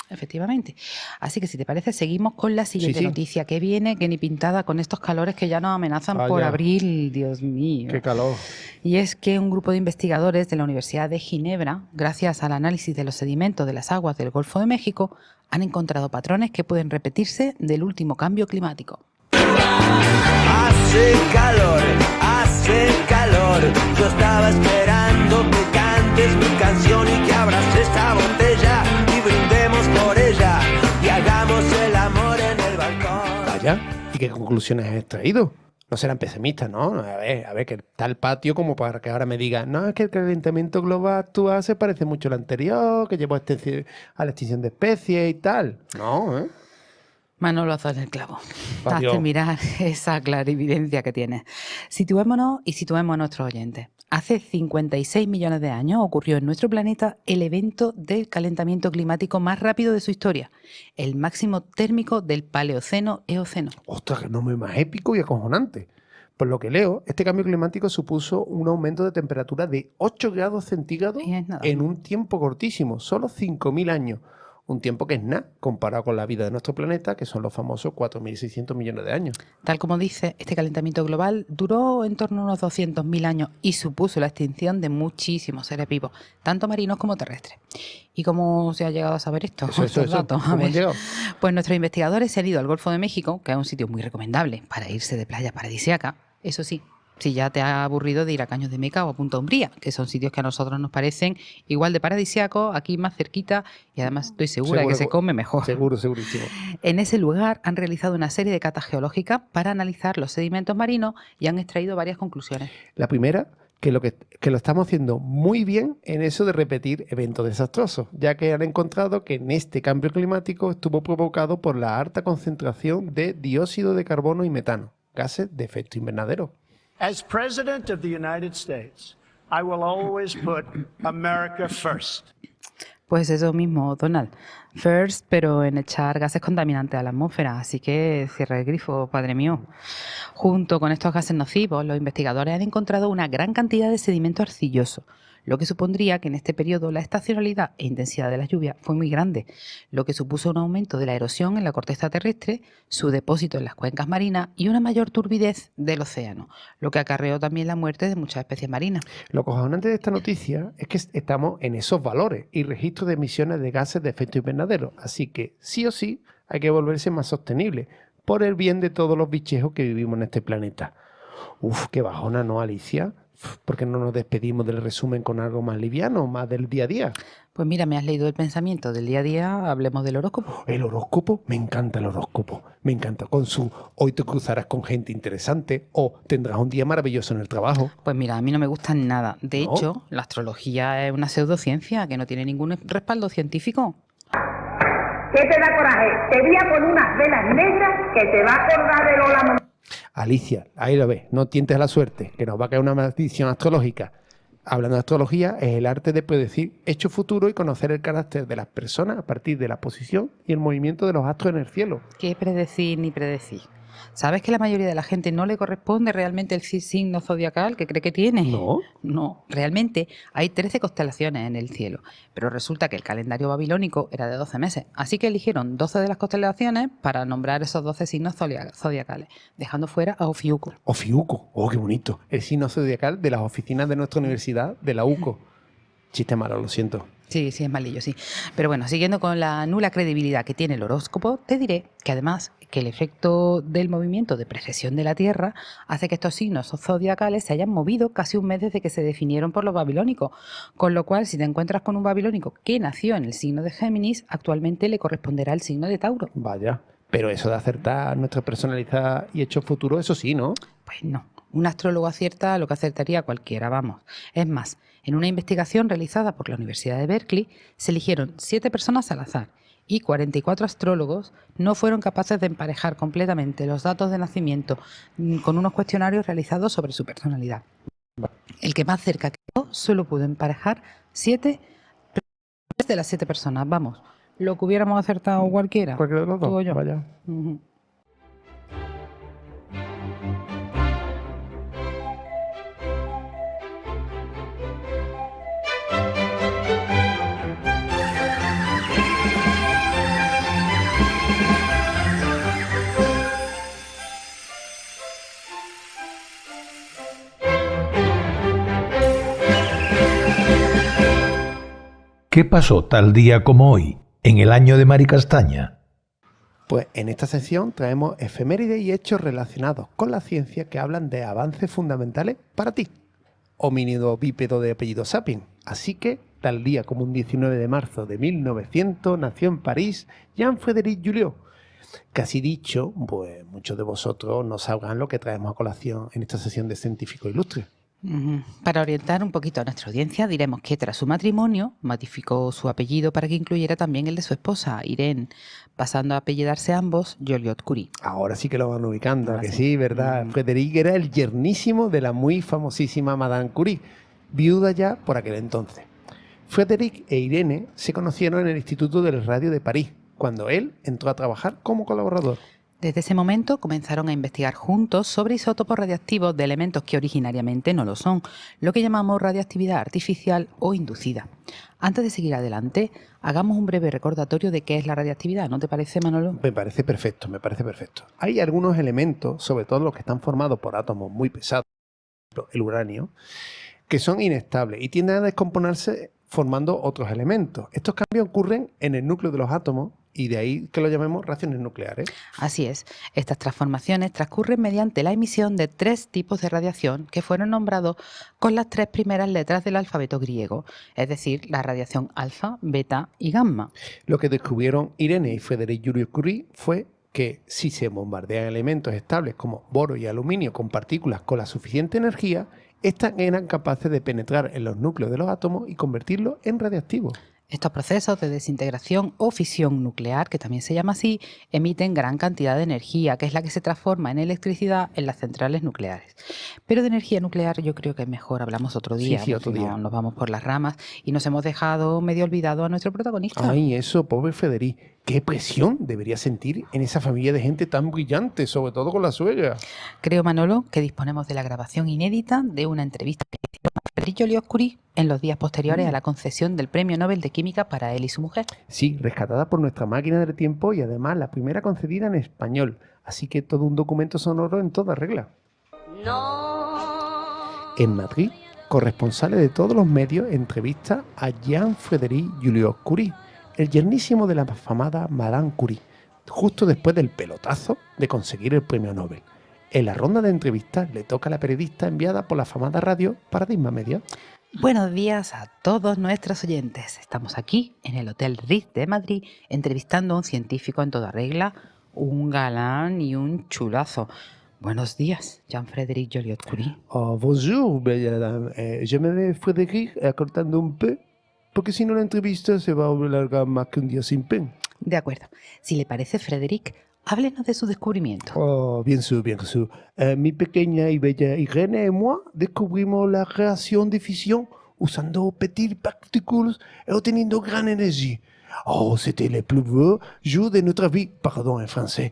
B: Efectivamente. Así que si te parece, seguimos con la siguiente
C: Sí.
B: noticia que viene, que ni pintada con estos calores que ya nos amenazan por
C: Vaya.
B: abril, Dios mío.
C: ¡Qué calor!
B: Y es que un grupo de investigadores de la Universidad de Ginebra, gracias al análisis de los sedimentos de las aguas del Golfo de México, han encontrado patrones que pueden repetirse del último cambio climático.
F: Hace calor, yo estaba esperando que cantes mi canción y que abras esta botella y brindemos por ella y hagamos el amor en el balcón.
C: Vaya. ¿Y qué conclusiones has extraído? No serán pesimistas, ¿no? A ver, que está el patio como para que ahora me digan, no, es que el calentamiento global actual se parece mucho al anterior, que llevó a la extinción de especies y tal. No, ¿eh?
B: Manolo Azar el clavo.
C: Adiós.
B: Hazte mirar esa clarividencia que tienes. Situémonos y situemos a nuestros oyentes. Hace 56 millones de años ocurrió en nuestro planeta el evento del calentamiento climático más rápido de su historia, el máximo térmico del Paleoceno-Eoceno.
C: ¡Ostras, qué nombre más épico y acojonante! Por lo que leo, este cambio climático supuso un aumento de temperatura de 8 grados centígrados
B: Y es nada.
C: en un tiempo cortísimo, solo 5.000 años. Un tiempo que es nada comparado con la vida de nuestro planeta, que son los famosos 4.600 millones de años.
B: Tal como dice, este calentamiento global duró en torno a unos 200.000 años y supuso la extinción de muchísimos seres vivos, tanto marinos como terrestres. ¿Y cómo se ha llegado a saber esto? Estos datos. A
C: ¿Cómo han
B: ver.
C: llegado?
B: Pues nuestros investigadores se han ido al Golfo de México, que es un sitio muy recomendable para irse de playa paradisíaca. Eso sí, si ya te ha aburrido de ir a Caños de Meca o a Punta Umbría, que son sitios que a nosotros nos parecen igual de paradisíacos, aquí más cerquita, y además estoy segura de que se come mejor.
C: Seguro, segurísimo.
B: En ese lugar han realizado una serie de catas geológicas para analizar los sedimentos marinos y han extraído varias conclusiones.
C: La primera, que lo estamos haciendo muy bien en eso de repetir eventos desastrosos, ya que han encontrado que en este cambio climático estuvo provocado por la alta concentración de dióxido de carbono y metano, gases de efecto invernadero.
G: As President of the United States, I will always put America first.
B: Pues eso mismo, Donald. First, pero en echar gases contaminantes a la atmósfera. Así que cierra el grifo, padre mío. Junto con estos gases nocivos, los investigadores han encontrado una gran cantidad de sedimento arcilloso, lo que supondría que en este periodo la estacionalidad e intensidad de las lluvias fue muy grande, lo que supuso un aumento de la erosión en la corteza terrestre, su depósito en las cuencas marinas y una mayor turbidez del océano, lo que acarreó también la muerte de muchas especies marinas.
C: Lo cojonante de esta noticia es que estamos en esos valores y registros de emisiones de gases de efecto invernadero, así que sí o sí hay que volverse más sostenible por el bien de todos los bichejos que vivimos en este planeta. Uf, qué bajona, ¿no, Alicia? ¿Por qué no nos despedimos del resumen con algo más liviano, más del día a día?
B: Pues mira, me has leído el pensamiento del día a día, hablemos del horóscopo.
C: ¿El horóscopo? Me encanta el horóscopo. Me encanta con su hoy te cruzarás con gente interesante o tendrás un día maravilloso en el trabajo.
B: Pues mira, a mí no me gusta nada. De
C: ¿No?
B: hecho, la astrología es una pseudociencia que no tiene ningún respaldo científico.
H: ¿Qué te da coraje? Te voy a poner unas velas negras que te va a acordar de Lola Mon...
C: Alicia, ahí lo ves, no tientes la suerte, que nos va a caer una maldición astrológica. Hablando de astrología, es el arte de predecir hechos futuros y conocer el carácter de las personas a partir de la posición y el movimiento de los astros en el cielo.
B: ¿Qué predecir ni predecir? ¿Sabes que la mayoría de la gente no le corresponde realmente el signo zodiacal que cree que tiene?
C: ¿No?
B: No, realmente hay 13 constelaciones en el cielo, pero resulta que el calendario babilónico era de 12 meses, así que eligieron 12 de las constelaciones para nombrar esos 12 signos zodiacales, dejando fuera a Ofiuco.
C: Ofiuco, oh, qué bonito. El signo zodiacal de las oficinas de nuestra universidad, de la UCO. Chiste malo, lo siento.
B: Sí, sí, es malillo, sí. Pero bueno, siguiendo con la nula credibilidad que tiene el horóscopo, te diré que además que el efecto del movimiento de precesión de la Tierra hace que estos signos zodiacales se hayan movido casi un mes desde que se definieron por los babilónicos. Con lo cual, si te encuentras con un babilónico que nació en el signo de Géminis, actualmente le corresponderá el signo de Tauro.
C: Vaya, pero eso de acertar nuestra personalidad y hechos futuros, eso sí, ¿no?
B: Pues no. Un astrólogo acierta lo que acertaría cualquiera, vamos. Es más, en una investigación realizada por la Universidad de Berkeley se eligieron 7 personas al azar y 44 astrólogos no fueron capaces de emparejar completamente los datos de nacimiento con unos cuestionarios realizados sobre su personalidad. El que más cerca quedó solo pudo emparejar 7 de las 7 personas, vamos. Lo que hubiéramos acertado cualquiera.
C: Cualquiera de los
B: tú o
C: dos,
B: yo.
C: vaya.
B: Ujú.
D: ¿Qué pasó tal día como hoy, en el año de Maricastaña?
C: Pues en esta sección traemos efemérides y hechos relacionados con la ciencia que hablan de avances fundamentales para ti. Homínido bípedo de apellido Sapiens. Así que, tal día como un 19 de marzo de 1900, nació en París Jean-Frédéric Joliot. Casi dicho, pues muchos de vosotros no sabrán lo que traemos a colación en esta sesión de Científico Ilustre.
B: Para orientar un poquito a nuestra audiencia, diremos que tras su matrimonio modificó su apellido para que incluyera también el de su esposa, Irene, pasando a apellidarse ambos Joliot-Curie.
C: Ahora sí que lo van ubicando,
B: Ahora
C: que
B: sí.
C: sí, ¿verdad? Frédéric era el yernísimo de la muy famosísima Madame Curie, viuda ya por aquel entonces. Frédéric e Irene se conocieron en el Instituto del Radio de París, cuando él entró a trabajar como colaborador.
B: Desde ese momento comenzaron a investigar juntos sobre isótopos radiactivos de elementos que originariamente no lo son, lo que llamamos radiactividad artificial o inducida. Antes de seguir adelante, hagamos un breve recordatorio de qué es la radiactividad, ¿no te parece, Manolo?
C: Me parece perfecto, me parece perfecto. Hay algunos elementos, sobre todo los que están formados por átomos muy pesados, el uranio, que son inestables y tienden a descomponerse formando otros elementos. Estos cambios ocurren en el núcleo de los átomos y de ahí que lo llamemos reacciones nucleares.
B: Así es, estas transformaciones transcurren mediante la emisión de 3 tipos de radiación que fueron nombrados con las 3 primeras letras del alfabeto griego, es decir, la radiación alfa, beta y gamma.
C: Lo que descubrieron Irene y Frédéric Joliot-Curie fue que si se bombardean elementos estables como boro y aluminio con partículas con la suficiente energía, estas eran capaces de penetrar en los núcleos de los átomos y convertirlos en radiactivos.
B: Estos procesos de desintegración o fisión nuclear, que también se llama así, emiten gran cantidad de energía, que es la que se transforma en electricidad en las centrales nucleares. Pero de energía nuclear yo creo que es mejor, hablamos otro día,
C: Sí, otro
B: porque
C: día.
B: no nos vamos por las ramas y nos hemos dejado medio olvidado a nuestro protagonista.
C: Ay, eso, pobre Frédéric. Qué presión debería sentir en esa familia de gente tan brillante, sobre todo con la suegra.
B: Creo, Manolo, que disponemos de la grabación inédita de una entrevista que hicieron a Frédéric Joliot-Curie en los días posteriores a la concesión del Premio Nobel de Química para él y su mujer.
C: Sí, rescatada por nuestra máquina del tiempo y además la primera concedida en español. Así que todo un documento sonoro en toda regla. En Madrid, corresponsales de todos los medios entrevista a Jean-Frédéric Joliot-Curie, el yernísimo de la afamada Madame Curie, justo después del pelotazo de conseguir el premio Nobel. En la ronda de entrevistas le toca a la periodista enviada por la afamada radio Paradigma Media.
B: Buenos días a todos nuestros oyentes. Estamos aquí en el Hotel Ritz de Madrid entrevistando a un científico en toda regla, un galán y un chulazo. Buenos días, Jean-Frédéric Joliot-Curie.
C: Oh, bonjour, bella dame. Je m'appelle Frédéric, acortando un peu, porque si no la entrevista se va a alargar más que un día sin pen.
B: De acuerdo. Si le parece, Frédéric, háblenos de su descubrimiento.
C: Oh, bien sûr, bien sûr. Mi pequeña y bella Irene y moi descubrimos la reacción de fisión usando petites partículas et obteniendo gran énergie. Oh, c'était le plus beau jour de notre vie. Pardon, en francés.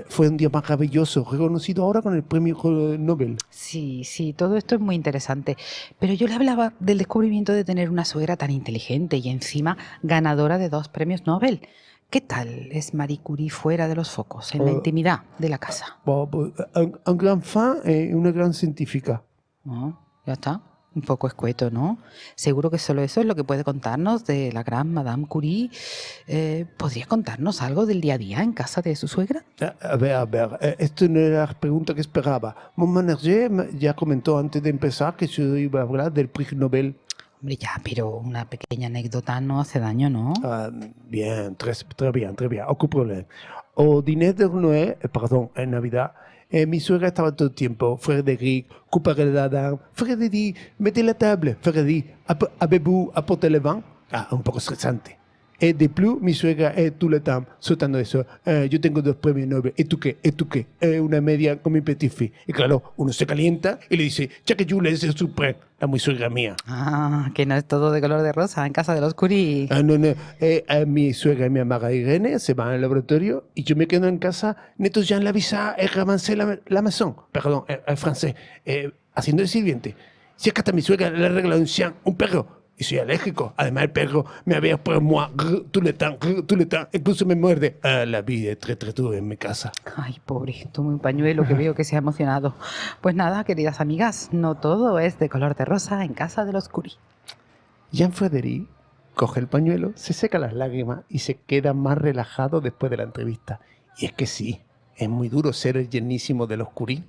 C: Fue un día maravilloso, reconocido ahora con el premio Nobel.
B: Sí, todo esto es muy interesante. Pero yo le hablaba del descubrimiento de tener una suegra tan inteligente y encima ganadora de 2 premios Nobel. ¿Qué tal es Marie Curie fuera de los focos, en la intimidad de la casa?
C: Un gran fan y una gran científica.
B: Oh, ya está. Un poco escueto, ¿no? Seguro que solo eso es lo que puede contarnos de la gran Madame Curie. ¿Podría contarnos algo del día a día en casa de su suegra?
C: A ver, esto no era la pregunta que esperaba. Mon manager ya comentó antes de empezar que yo iba a hablar del premio Nobel.
B: Hombre, ya, pero una pequeña anécdota no hace daño, ¿no?
C: Bien, très bien, aucun problème. Au dîner de Noël, pardon, en Navidad, Mi suegra estaba todo el tiempo, Frédéric, couper la dame, Frédéric, mete la table, Frédéric, avez-vous apporté le vin? Un poco estresante. De plus, mi suegra es tout le temps soltando eso. Yo tengo 2 premios Nobel. ¿Y tú qué? ¿Y tú qué? Una media con mi petit fils. Y claro, uno se calienta y le dice, ya que yo le es supreme, la muy suegra mía.
B: Que no es todo de color de rosa en casa de los Curie.
C: No. Mi suegra y mi amada Irene se van al laboratorio y yo me quedo en casa nettoyant la visa et ramasser la maison. Perdón, en francés. Haciendo de sirviente. Si es que hasta mi suegra le ha regalado un chien, un perro. Y soy alérgico. Además, el perro me había por moi tout le temps. Incluso me muerde. La vida es très dura en mi casa.
B: Ay, pobre, tome un pañuelo que veo que se ha emocionado. Pues nada, queridas amigas, no todo es de color de rosa en casa de los Curie.
C: Jean-Frédéric coge el pañuelo, se seca las lágrimas y se queda más relajado después de la entrevista. Y es que sí, es muy duro ser el yernísimo de los Curie.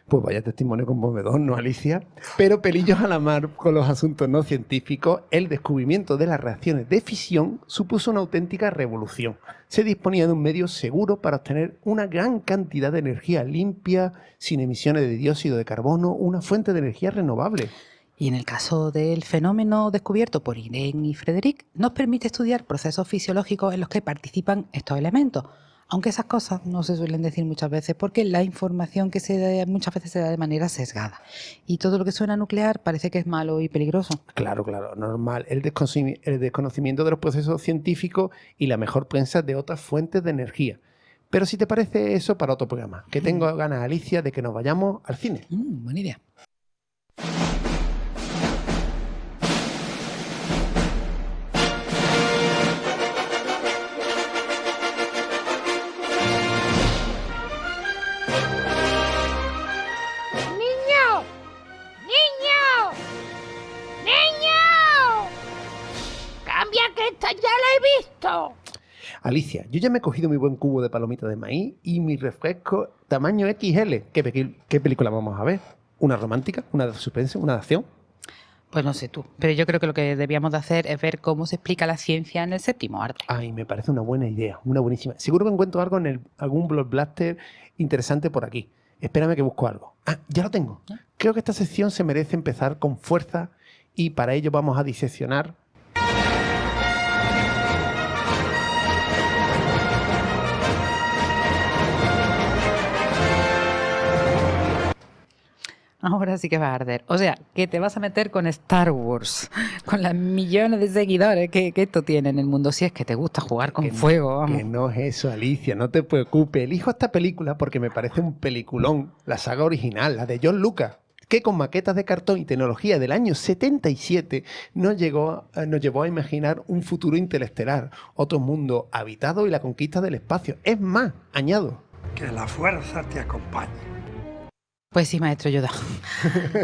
C: Pues vaya testimonio conmovedor, ¿no, Alicia? Pero pelillos a la mar con los asuntos no científicos, el descubrimiento de las reacciones de fisión supuso una auténtica revolución. Se disponía de un medio seguro para obtener una gran cantidad de energía limpia, sin emisiones de dióxido de carbono, una fuente de energía renovable.
B: Y en el caso del fenómeno descubierto por Irene y Frédéric, nos permite estudiar procesos fisiológicos en los que participan estos elementos. Aunque esas cosas no se suelen decir muchas veces porque la información que se da muchas veces se da de manera sesgada. Y todo lo que suena nuclear parece que es malo y peligroso.
C: Claro, normal. El desconocimiento de los procesos científicos y la mejor prensa de otras fuentes de energía. Pero si te parece eso para otro programa, que tengo ganas, Alicia, de que nos vayamos al cine.
B: Buena idea.
C: Alicia, yo ya me he cogido mi buen cubo de palomitas de maíz y mi refresco tamaño XL. ¿Qué película vamos a ver? ¿Una romántica? ¿Una de suspense? ¿Una de acción?
B: Pues no sé tú, pero yo creo que lo que debíamos de hacer es ver cómo se explica la ciencia en el séptimo arte.
C: Ay, me parece una buena idea, una buenísima. Seguro que encuentro algo en algún blockbuster interesante por aquí. Espérame que busco algo. Ya lo tengo. Creo que esta sección se merece empezar con fuerza y para ello vamos a diseccionar.
B: Ahora sí que va a arder. O sea, que te vas a meter con Star Wars, con las millones de seguidores que esto tiene en el mundo. Si es que te gusta jugar con fuego, vamos.
C: Que no es eso, Alicia, no te preocupes. Elijo esta película porque me parece un peliculón, la saga original, la de John Lucas, que con maquetas de cartón y tecnología del año 77 nos llevó a imaginar un futuro interestelar, otro mundo habitado y la conquista del espacio. Es más, añado.
I: Que la fuerza te acompañe.
B: Pues sí, maestro Yoda.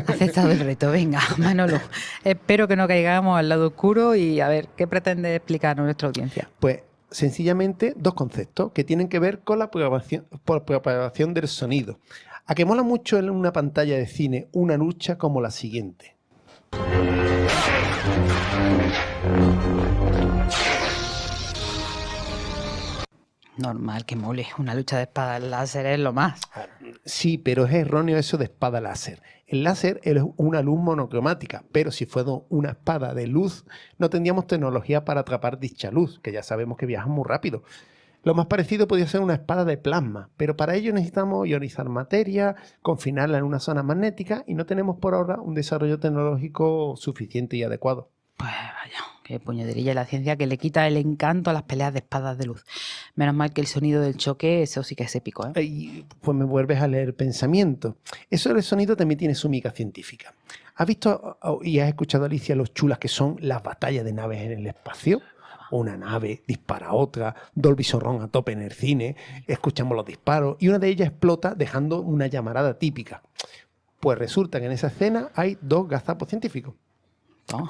B: Aceptado el reto. Venga, Manolo. Espero que no caigamos al lado oscuro y a ver, ¿qué pretende explicar a nuestra audiencia?
C: Pues sencillamente 2 conceptos que tienen que ver con la propagación del sonido. A que mola mucho en una pantalla de cine una lucha como la siguiente.
B: Normal que mole. Una lucha de espadas láser es lo más.
C: Sí, pero es erróneo eso de espada láser. El láser es una luz monocromática, pero si fuera una espada de luz, no tendríamos tecnología para atrapar dicha luz, que ya sabemos que viaja muy rápido. Lo más parecido podría ser una espada de plasma, pero para ello necesitamos ionizar materia, confinarla en una zona magnética y no tenemos por ahora un desarrollo tecnológico suficiente y adecuado.
B: Pues vaya, qué puñeterilla la ciencia que le quita el encanto a las peleas de espadas de luz. Menos mal que el sonido del choque, eso sí que es épico, ¿eh?
C: Y pues me vuelves a leer pensamiento. Eso del sonido también tiene su miga científica. ¿Has visto y has escuchado, Alicia, lo chulas que son las batallas de naves en el espacio? Una nave dispara a otra, Dolby Surround a tope en el cine, escuchamos los disparos y una de ellas explota dejando una llamarada típica. Pues resulta que en esa escena hay 2 gazapos científicos.
B: Oh.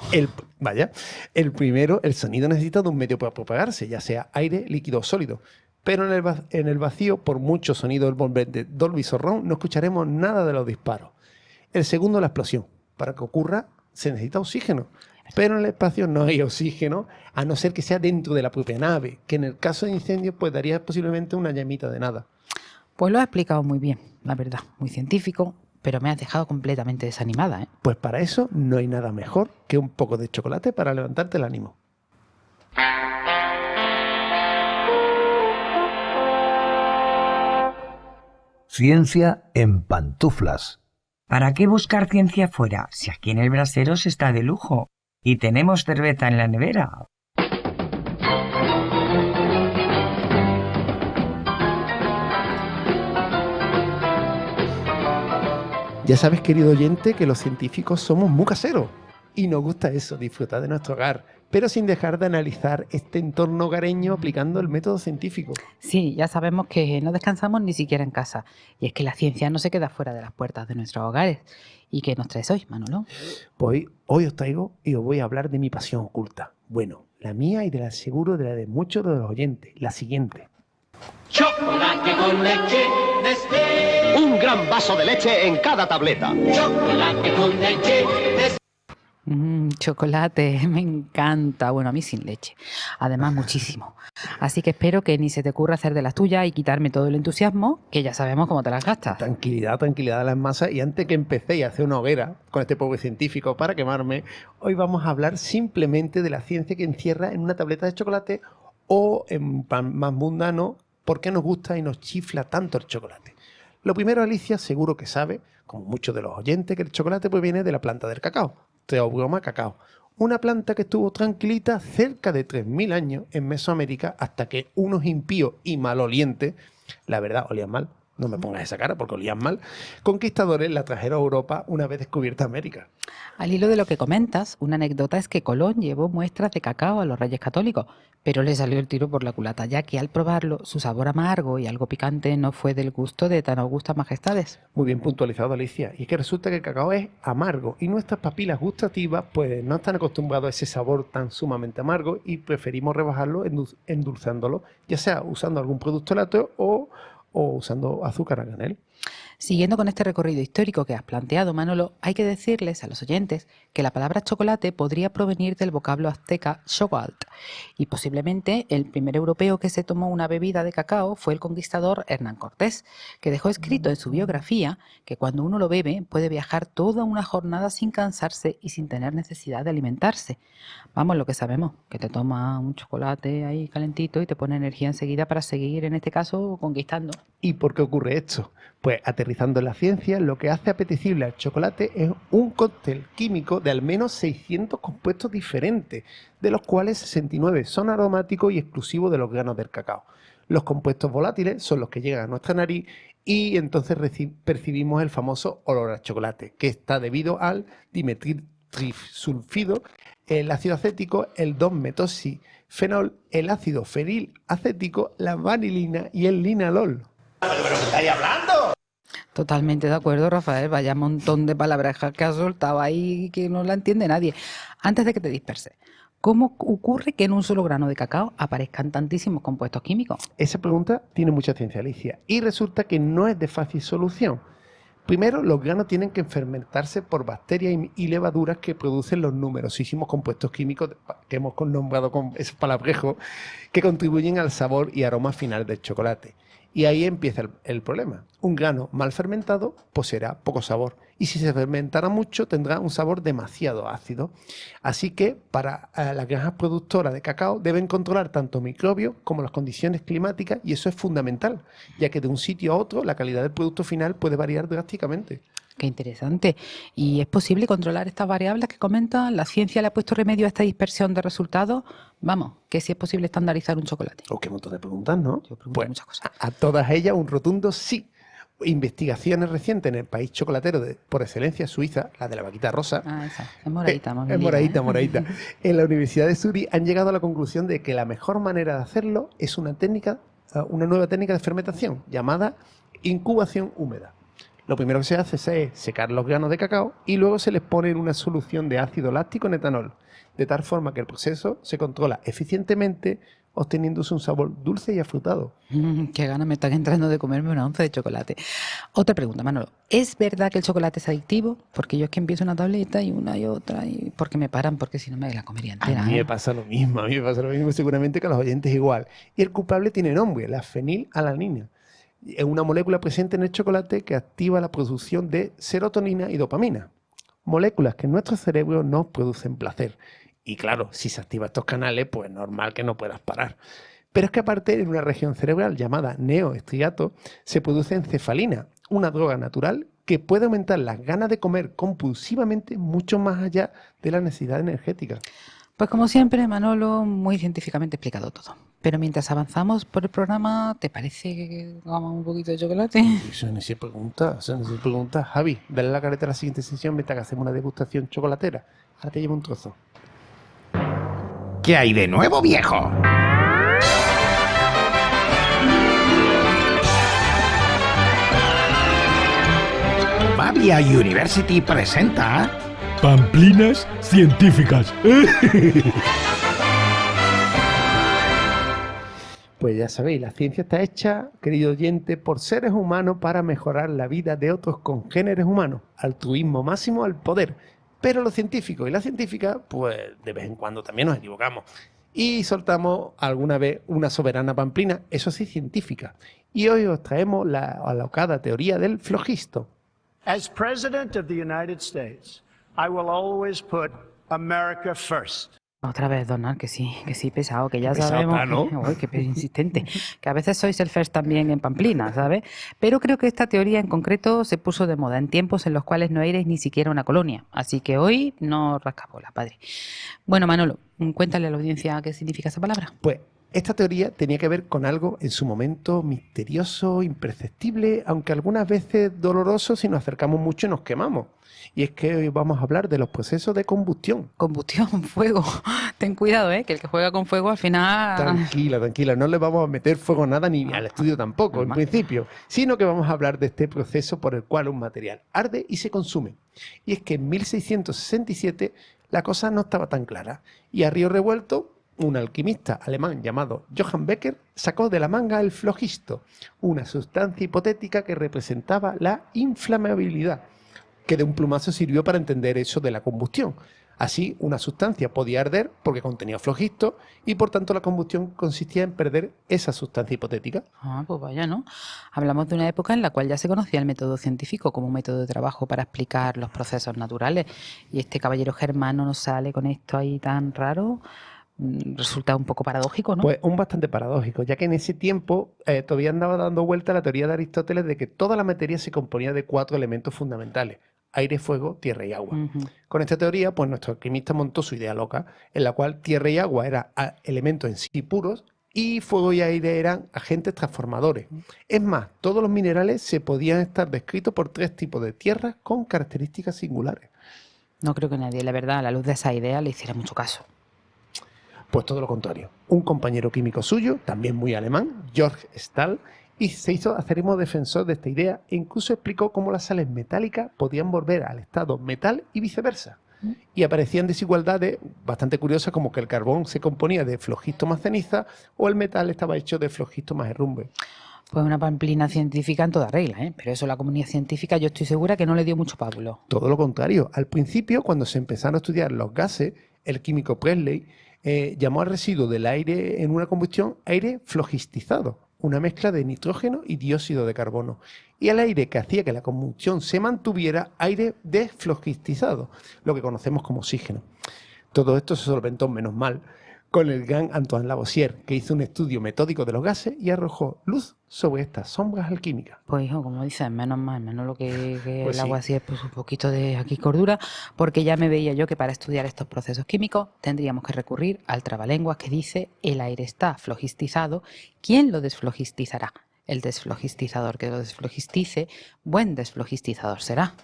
C: El primero, el sonido necesita de un medio para propagarse, ya sea aire, líquido o sólido. Pero en el vacío, por mucho sonido envolvente de Dolby Surround, no escucharemos nada de los disparos. El segundo, la explosión. Para que ocurra, se necesita oxígeno. Pero en el espacio no hay oxígeno, a no ser que sea dentro de la propia nave, que en el caso de incendios pues daría posiblemente una llamita de nada.
B: Pues lo has explicado muy bien, la verdad, muy científico, pero me has dejado completamente desanimada, ¿eh?
C: Pues para eso no hay nada mejor que un poco de chocolate para levantarte el ánimo.
D: Ciencia en pantuflas.
J: ¿Para qué buscar ciencia fuera si aquí en el brasero se está de lujo y tenemos cerveza en la nevera?
C: Ya sabes, querido oyente, que los científicos somos muy caseros y nos gusta eso, disfrutar de nuestro hogar, pero sin dejar de analizar este entorno hogareño aplicando el método científico.
B: Sí, ya sabemos que no descansamos ni siquiera en casa. Y es que la ciencia no se queda fuera de las puertas de nuestros hogares. ¿Y qué nos traes hoy, Manolo?
C: Pues hoy os traigo y os voy a hablar de mi pasión oculta. Bueno, la mía y de la seguro de la de muchos de los oyentes. La siguiente.
K: Chocolate con leche Nestlé. Un gran vaso de leche en cada tableta. Chocolate con leche Nestlé.
B: Chocolate, me encanta. Bueno, a mí sin leche. Además, muchísimo. Así que espero que ni se te ocurra hacer de las tuyas y quitarme todo el entusiasmo, que ya sabemos cómo te las gastas.
C: Tranquilidad, tranquilidad de las masas. Y antes que empecéis a hacer una hoguera con este pobre científico para quemarme, hoy vamos a hablar simplemente de la ciencia que encierra en una tableta de chocolate o, en plan más mundano, por qué nos gusta y nos chifla tanto el chocolate. Lo primero, Alicia seguro que sabe, como muchos de los oyentes, que el chocolate pues viene de la planta del cacao. Theobroma cacao, una planta que estuvo tranquilita cerca de 3.000 años en Mesoamérica hasta que unos impíos y malolientes, la verdad olían mal, no me pongas esa cara porque olían mal, conquistadores la trajeron a Europa una vez descubierta América.
B: Al hilo de lo que comentas, una anécdota es que Colón llevó muestras de cacao a los Reyes Católicos, pero le salió el tiro por la culata, ya que al probarlo su sabor amargo y algo picante no fue del gusto de tan augustas majestades.
C: Muy bien puntualizado, Alicia. Y es que resulta que el cacao es amargo y nuestras papilas gustativas pues no están acostumbrados a ese sabor tan sumamente amargo y preferimos rebajarlo endulzándolo, ya sea usando algún producto lácteo o usando azúcar a granel.
B: Siguiendo con este recorrido histórico que has planteado, Manolo, hay que decirles a los oyentes que la palabra chocolate podría provenir del vocablo azteca xochitl, y posiblemente el primer europeo que se tomó una bebida de cacao fue el conquistador Hernán Cortés, que dejó escrito en su biografía que cuando uno lo bebe puede viajar toda una jornada sin cansarse y sin tener necesidad de alimentarse. Vamos, lo que sabemos, que te tomas un chocolate ahí calentito y te pone energía enseguida para seguir, en este caso, conquistando.
C: ¿Y por qué ocurre esto? Pues aterrizando en la ciencia, lo que hace apetecible al chocolate es un cóctel químico de al menos 600 compuestos diferentes, de los cuales 69 son aromáticos y exclusivos de los granos del cacao. Los compuestos volátiles son los que llegan a nuestra nariz y entonces percibimos el famoso olor a chocolate, que está debido al dimetiltripsulfido, el ácido acético, el 2-metoxifenol, el ácido fenilacético, la vanilina y el linalol.
K: ¿Pero qué estáis hablando?
B: Totalmente de acuerdo, Rafael. Vaya montón de palabras que has soltado ahí que no la entiende nadie. Antes de que te disperses, ¿cómo ocurre que en un solo grano de cacao aparezcan tantísimos compuestos químicos?
C: Esa pregunta tiene mucha ciencia, Alicia, y resulta que no es de fácil solución. Primero, los granos tienen que fermentarse por bacterias y levaduras que producen los numerosísimos compuestos químicos que hemos nombrado con esos palabrejos que contribuyen al sabor y aroma final del chocolate. Y ahí empieza el problema. Un grano mal fermentado poseerá poco sabor y si se fermentara mucho tendrá un sabor demasiado ácido. Así que para las granjas productoras de cacao deben controlar tanto microbios como las condiciones climáticas y eso es fundamental, ya que de un sitio a otro la calidad del producto final puede variar drásticamente.
B: Qué interesante. ¿Y es posible controlar estas variables que comentan? ¿La ciencia le ha puesto remedio a esta dispersión de resultados? Vamos, que si es posible estandarizar un chocolate.
C: Oh, qué montón de preguntas, ¿no?
B: Yo pregunto
C: pues,
B: muchas cosas.
C: A todas ellas un rotundo sí. Investigaciones recientes en el país chocolatero por excelencia, Suiza, la de la vaquita rosa.
B: Ah, esa. Es moradita, más
C: Es
B: bien,
C: moradita,
B: ¿eh?
C: moradita. En la Universidad de Zurich han llegado a la conclusión de que la mejor manera de hacerlo es una nueva técnica de fermentación llamada incubación húmeda. Lo primero que se hace es secar los granos de cacao y luego se les pone en una solución de ácido láctico en etanol. de tal forma que el proceso se controla eficientemente, obteniéndose un sabor dulce y afrutado.
B: Qué ganas me están entrando de comerme una onza de chocolate. Otra pregunta, Manolo. ¿Es verdad que el chocolate es adictivo? Porque yo es que empiezo una tableta y una y otra, y porque me paran, porque si no me la comería entera.
C: A mí me pasa lo mismo, seguramente que a los oyentes igual. Y el culpable tiene nombre, la fenilalanina. Es una molécula presente en el chocolate que activa la producción de serotonina y dopamina, moléculas que en nuestro cerebro nos producen placer. Y claro, si se activan estos canales, pues normal que no puedas parar. Pero es que aparte, en una región cerebral llamada neoestriato, se produce encefalina, una droga natural que puede aumentar las ganas de comer compulsivamente mucho más allá de la necesidad energética.
B: Pues como siempre, Manolo, muy científicamente explicado todo. Pero mientras avanzamos por el programa, ¿te parece que hagamos un poquito de chocolate?
C: Eso no se pregunta, Javi, dale la careta a la siguiente sesión mientras que hacemos una degustación chocolatera. Ahora te llevo un trozo.
L: ¿Qué hay de nuevo, viejo? Babia University presenta
M: Pamplinas científicas.
C: Pues ya sabéis, la ciencia está hecha, querido oyente, por seres humanos para mejorar la vida de otros congéneres humanos. Altruismo máximo al poder. Pero los científicos y las científicas, pues de vez en cuando también nos equivocamos. Y soltamos alguna vez una soberana pamplina, eso sí, científica. Y hoy os traemos la alocada teoría del flojisto.
G: As President of the United States, I will always put America first.
B: Otra vez, Donald, que sí, pesado, que ya
C: pesado,
B: sabemos.
C: ¿no?
B: Uy, qué insistente. Que a veces sois el first también en Pamplina, ¿sabes? Pero creo que esta teoría en concreto se puso de moda en tiempos en los cuales no erais ni siquiera una colonia. Así que hoy no rascabolas, padre. Bueno, Manolo, cuéntale a la audiencia qué significa esa palabra.
C: Pues esta teoría tenía que ver con algo en su momento misterioso, imperceptible, aunque algunas veces doloroso si nos acercamos mucho y nos quemamos. Y es que hoy vamos a hablar de los procesos de combustión.
B: Combustión, fuego. Ten cuidado, que el que juega con fuego al final...
C: Tranquila, no le vamos a meter fuego a nada ni al estudio tampoco, en principio, sino que vamos a hablar de este proceso por el cual un material arde y se consume. Y es que en 1667 la cosa no estaba tan clara y a río revuelto un alquimista alemán llamado Johann Becker sacó de la manga el flogisto, una sustancia hipotética que representaba la inflamabilidad, que de un plumazo sirvió para entender eso de la combustión. Así, una sustancia podía arder porque contenía flogisto y por tanto la combustión consistía en perder esa sustancia hipotética.
B: Ah, pues vaya, ¿no? Hablamos de una época en la cual ya se conocía el método científico como un método de trabajo para explicar los procesos naturales y este caballero germano nos sale con esto ahí tan raro. Resulta un poco paradójico, ¿no?
C: Pues un bastante paradójico, ya que en ese tiempo todavía andaba dando vuelta la teoría de Aristóteles de que toda la materia se componía de 4 elementos fundamentales: aire, fuego, tierra y agua. Con esta teoría, pues nuestro alquimista montó su idea loca, en la cual tierra y agua eran elementos en sí puros y fuego y aire eran agentes transformadores. Es más, todos los minerales se podían estar descritos por 3 tipos de tierras con características singulares.
B: No creo que nadie, la verdad, a la luz de esa idea le hiciera mucho caso.
C: Pues todo lo contrario. Un compañero químico suyo, también muy alemán, Georg Stahl, y se hizo acérrimo defensor de esta idea e incluso explicó cómo las sales metálicas podían volver al estado metal y viceversa. Y aparecían desigualdades bastante curiosas, como que el carbón se componía de flogisto más ceniza o el metal estaba hecho de flogisto más herrumbre.
B: Pues una pamplina científica en toda regla, pero eso la comunidad científica yo estoy segura que no le dio mucho pábulo.
C: Todo lo contrario. Al principio, cuando se empezaron a estudiar los gases, el químico Presley llamó al residuo del aire en una combustión aire flogistizado, una mezcla de nitrógeno y dióxido de carbono, y al aire que hacía que la combustión se mantuviera aire desflogistizado, lo que conocemos como oxígeno. Todo esto se solventó, menos mal, con el gran Antoine Lavoisier, que hizo un estudio metódico de los gases y arrojó luz sobre estas sombras alquímicas.
B: Pues hijo, como dices, menos mal, menos lo que
C: Pues
B: el Lavoisier, pues un poquito de aquí cordura, porque ya me veía yo que para estudiar estos procesos químicos tendríamos que recurrir al trabalenguas que dice el aire está flogistizado. ¿Quién lo desflogistizará? El desflogistizador que lo desflogistice, buen desflogistizador será.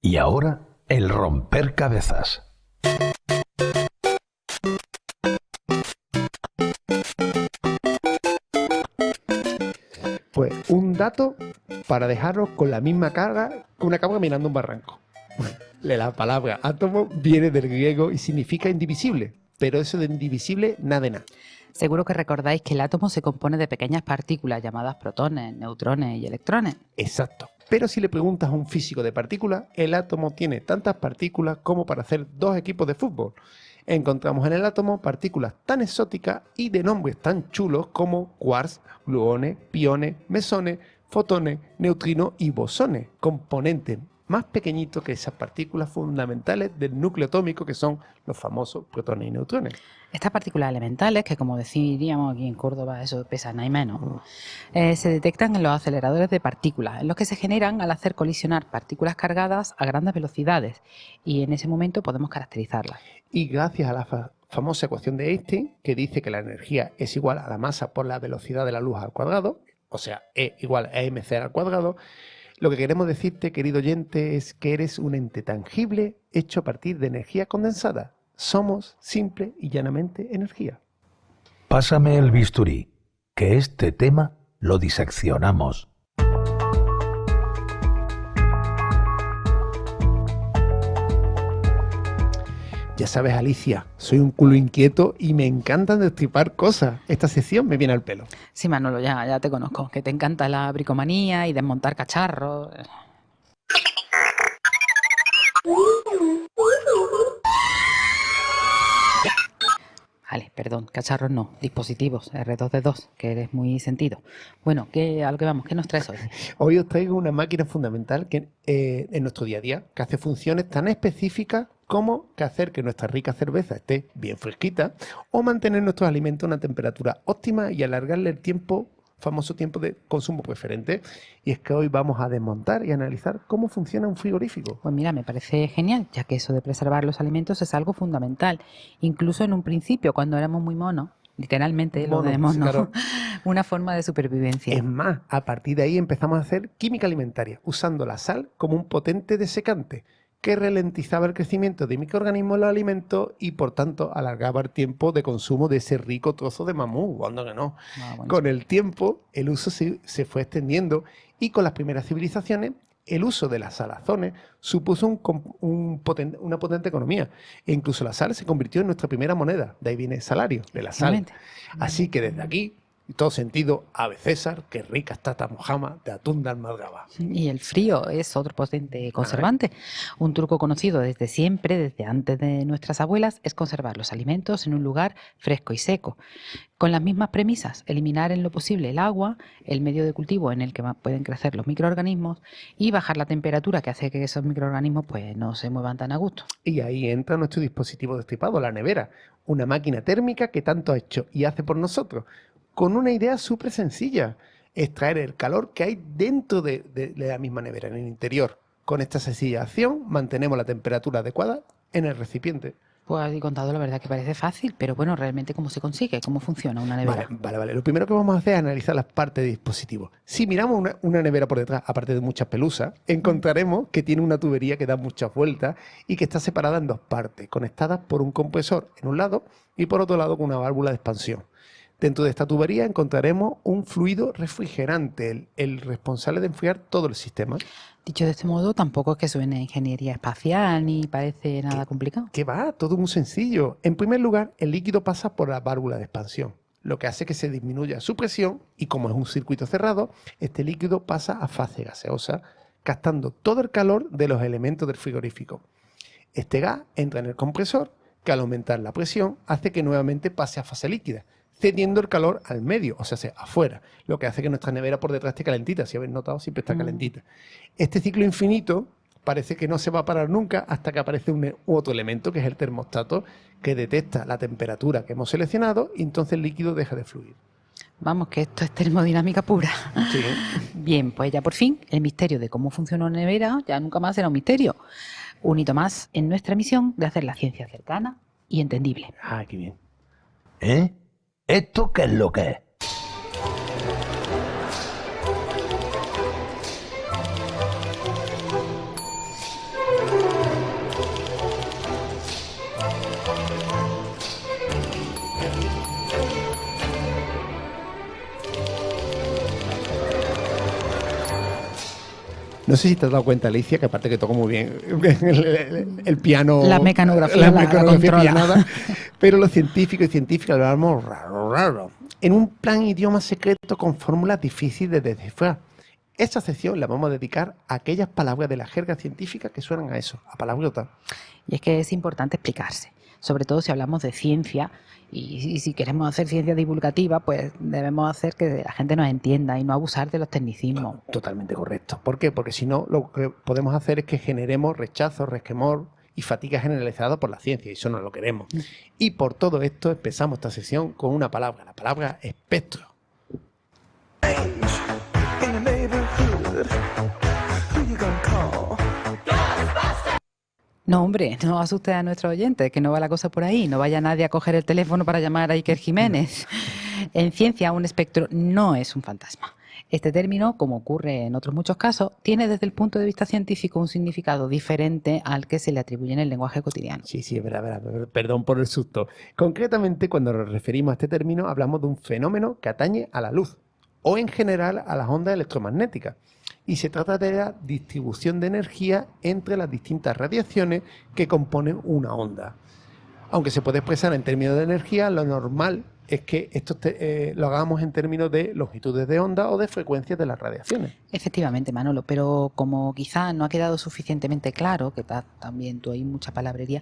D: Y ahora, el romper cabezas.
C: Pues un dato para dejaros con la misma cara que una cabra mirando un barranco. La palabra átomo viene del griego y significa indivisible, pero eso de indivisible nada de nada.
B: Seguro que recordáis que el átomo se compone de pequeñas partículas llamadas protones, neutrones y electrones.
C: Exacto. Pero si le preguntas a un físico de partículas, el átomo tiene tantas partículas como para hacer 2 equipos de fútbol. Encontramos en el átomo partículas tan exóticas y de nombres tan chulos como quarks, gluones, piones, mesones, fotones, neutrinos y bosones, componentes más pequeñitos que esas partículas fundamentales del núcleo atómico que son los famosos protones y neutrones.
B: Estas partículas elementales, que como diríamos aquí en Córdoba, eso pesa nada y menos, se detectan en los aceleradores de partículas, en los que se generan al hacer colisionar partículas cargadas a grandes velocidades, y en ese momento podemos caracterizarlas.
C: Y gracias a la famosa ecuación de Einstein, que dice que la energía es igual a la masa por la velocidad de la luz al cuadrado, o sea, E igual a mc al cuadrado, lo que queremos decirte, querido oyente, es que eres un ente tangible hecho a partir de energía condensada. Somos simple y llanamente energía.
D: Pásame el bisturí, que este tema lo diseccionamos.
C: Ya sabes, Alicia, soy un culo inquieto y me encantan destripar cosas. Esta sección me viene al pelo.
B: Sí, Manolo, ya te conozco, que te encanta la bricomanía y desmontar cacharros. Vale, perdón, cacharros no, dispositivos, R2D2, que eres muy sentido. Bueno, a lo que vamos, ¿qué nos traes hoy?
C: Hoy os traigo una máquina fundamental que en nuestro día a día, que hace funciones tan específicas como que hacer que nuestra rica cerveza esté bien fresquita o mantener nuestros alimentos a una temperatura óptima y alargarle el tiempo, famoso tiempo de consumo preferente. Y es que hoy vamos a desmontar y analizar cómo funciona un frigorífico.
B: Pues mira, me parece genial, ya que eso de preservar los alimentos es algo fundamental. Incluso en un principio, cuando éramos muy monos, literalmente lo de mono, claro. Una forma de supervivencia.
C: Es más, a partir de ahí empezamos a hacer química alimentaria, usando la sal como un potente desecante que ralentizaba el crecimiento de microorganismos en los alimentos y por tanto alargaba el tiempo de consumo de ese rico trozo de mamú. ¿Cuándo que no? Bueno. Con el tiempo el uso se fue extendiendo y con las primeras civilizaciones el uso de las salazones supuso una potente economía e incluso la sal se convirtió en nuestra primera moneda. De ahí viene el salario de la sal. Así que desde aquí, en todo sentido, Ave César, que rica está esta mojama de atún de almadraba.
B: Y el frío es otro potente conservante. Un truco conocido desde siempre, desde antes de nuestras abuelas, es conservar los alimentos en un lugar fresco y seco. Con las mismas premisas, eliminar en lo posible el agua, el medio de cultivo en el que pueden crecer los microorganismos y bajar la temperatura que hace que esos microorganismos pues, no se muevan tan a gusto.
C: Y ahí entra nuestro dispositivo destripado, la nevera, una máquina térmica que tanto ha hecho y hace por nosotros, con una idea súper sencilla, extraer el calor que hay dentro de la misma nevera, en el interior. Con esta sencilla acción mantenemos la temperatura adecuada en el recipiente.
B: Pues así contado, la verdad que parece fácil, pero bueno, realmente ¿cómo se consigue? ¿Cómo funciona una nevera?
C: Vale. Lo primero que vamos a hacer es analizar las partes del dispositivo. Si miramos una nevera por detrás, aparte de muchas pelusas, encontraremos que tiene una tubería que da muchas vueltas y que está separada en 2 partes, conectadas por un compresor en un lado y por otro lado con una válvula de expansión. Dentro de esta tubería encontraremos un fluido refrigerante, el responsable de enfriar todo el sistema.
B: Dicho de este modo, tampoco es que suene a ingeniería espacial ni parece nada complicado.
C: ¿Qué va? Todo muy sencillo. En primer lugar, el líquido pasa por la válvula de expansión, lo que hace que se disminuya su presión y como es un circuito cerrado, este líquido pasa a fase gaseosa, captando todo el calor de los elementos del frigorífico. Este gas entra en el compresor, que al aumentar la presión hace que nuevamente pase a fase líquida, cediendo el calor al medio, o sea, afuera, lo que hace que nuestra nevera por detrás esté calentita. Si habéis notado, siempre está calentita. Este ciclo infinito parece que no se va a parar nunca hasta que aparece otro elemento, que es el termostato, que detecta la temperatura que hemos seleccionado y entonces el líquido deja de fluir.
B: Vamos, que esto es termodinámica pura.
C: Sí.
B: Bien, pues ya por fin, el misterio de cómo funciona una nevera ya nunca más será un misterio. Un hito más en nuestra misión de hacer la ciencia cercana y entendible.
C: Ah, qué bien.
D: ¿Esto qué es lo que es?
C: No sé si te has dado cuenta, Alicia, que aparte que toco muy bien el piano...
B: La mecanografía la controla.
C: pianada, pero los científicos y científicas lo hablamos raro. En un plan idioma secreto con fórmulas difíciles de descifrar. Esta sección la vamos a dedicar a aquellas palabras de la jerga científica que suenan a eso, a palabrotas.
B: Y es que es importante explicarse, sobre todo si hablamos de ciencia y si queremos hacer ciencia divulgativa, pues debemos hacer que la gente nos entienda y no abusar de los tecnicismos.
C: Totalmente correcto. ¿Por qué? Porque si no, lo que podemos hacer es que generemos rechazo, resquemor y fatiga generalizada por la ciencia, y eso no lo queremos. Y por todo esto empezamos esta sesión con una palabra, la palabra espectro.
B: No, hombre, no asuste a nuestros oyentes, que no va la cosa por ahí. No vaya nadie a coger el teléfono para llamar a Iker Jiménez. En ciencia, un espectro no es un fantasma. Este término, como ocurre en otros muchos casos, tiene desde el punto de vista científico un significado diferente al que se le atribuye en el lenguaje cotidiano.
C: Sí, es verdad, perdón por el susto. Concretamente, cuando nos referimos a este término, hablamos de un fenómeno que atañe a la luz, o en general a las ondas electromagnéticas. Y se trata de la distribución de energía entre las distintas radiaciones que componen una onda. Aunque se puede expresar en términos de energía, lo normal es que esto lo hagamos en términos de longitudes de onda o de frecuencias de las radiaciones.
B: Efectivamente, Manolo, pero como quizá no ha quedado suficientemente claro, que también tú hay mucha palabrería,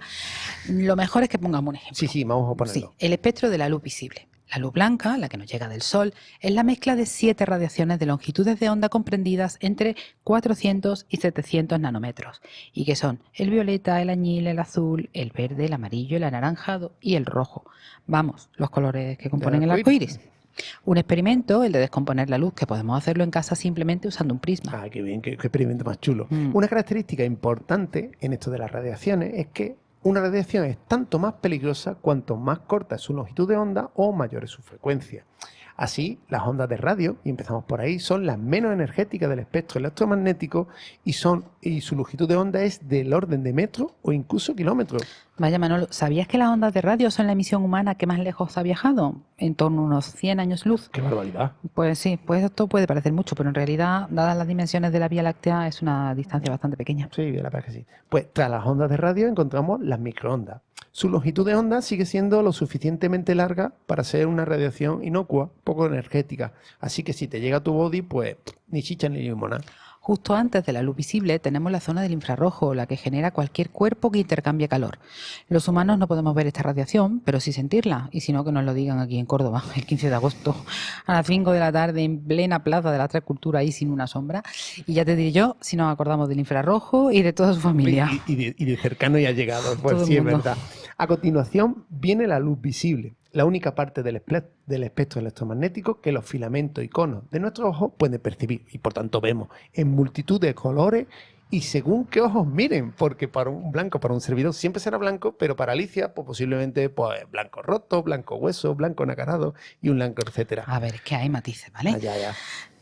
B: lo mejor es que pongamos un ejemplo.
C: Sí, vamos a ponerlo.
B: Sí, el espectro de la luz visible. La luz blanca, la que nos llega del Sol, es la mezcla de 7 radiaciones de longitudes de onda comprendidas entre 400 y 700 nanómetros, y que son el violeta, el añil, el azul, el verde, el amarillo, el anaranjado y el rojo. Vamos, los colores que componen el arco iris. Un experimento, el de descomponer la luz, que podemos hacerlo en casa simplemente usando un prisma.
C: Ah, qué bien, qué experimento más chulo. Una característica importante en esto de las radiaciones es que una radiación es tanto más peligrosa cuanto más corta es su longitud de onda o mayor es su frecuencia. Así, las ondas de radio, y empezamos por ahí, son las menos energéticas del espectro electromagnético y su longitud de onda es del orden de metros o incluso kilómetros.
B: Vaya, Manolo, ¿sabías que las ondas de radio son la emisión humana que más lejos ha viajado? En torno a unos 100 años luz.
C: ¡Qué barbaridad!
B: Pues sí, pues esto puede parecer mucho, pero en realidad, dadas las dimensiones de la Vía Láctea, es una distancia bastante pequeña.
C: Sí, la verdad que sí. Pues tras las ondas de radio encontramos las microondas. Su longitud de onda sigue siendo lo suficientemente larga para ser una radiación inocua, poco energética. Así que si te llega a tu body, pues ni chicha ni limonada.
B: Justo antes de la luz visible tenemos la zona del infrarrojo, la que genera cualquier cuerpo que intercambie calor. Los humanos no podemos ver esta radiación, pero sí sentirla, y si no, que nos lo digan aquí en Córdoba, el 15 de agosto, a las 5 de la tarde, en plena plaza de la Tres Culturas, ahí sin una sombra. Y ya te diré yo, si nos acordamos del infrarrojo y de toda su familia.
C: Y de cercano y allegado, pues sí, es verdad. A continuación viene la luz visible, la única parte del espectro electromagnético que los filamentos y conos de nuestros ojos pueden percibir y por tanto vemos en multitud de colores y según qué ojos miren, porque para un servidor siempre será blanco, pero para Alicia pues posiblemente pues blanco roto, blanco hueso, blanco nacarado y un blanco etcétera.
B: A ver, es que hay matices, ¿vale?
C: Ya.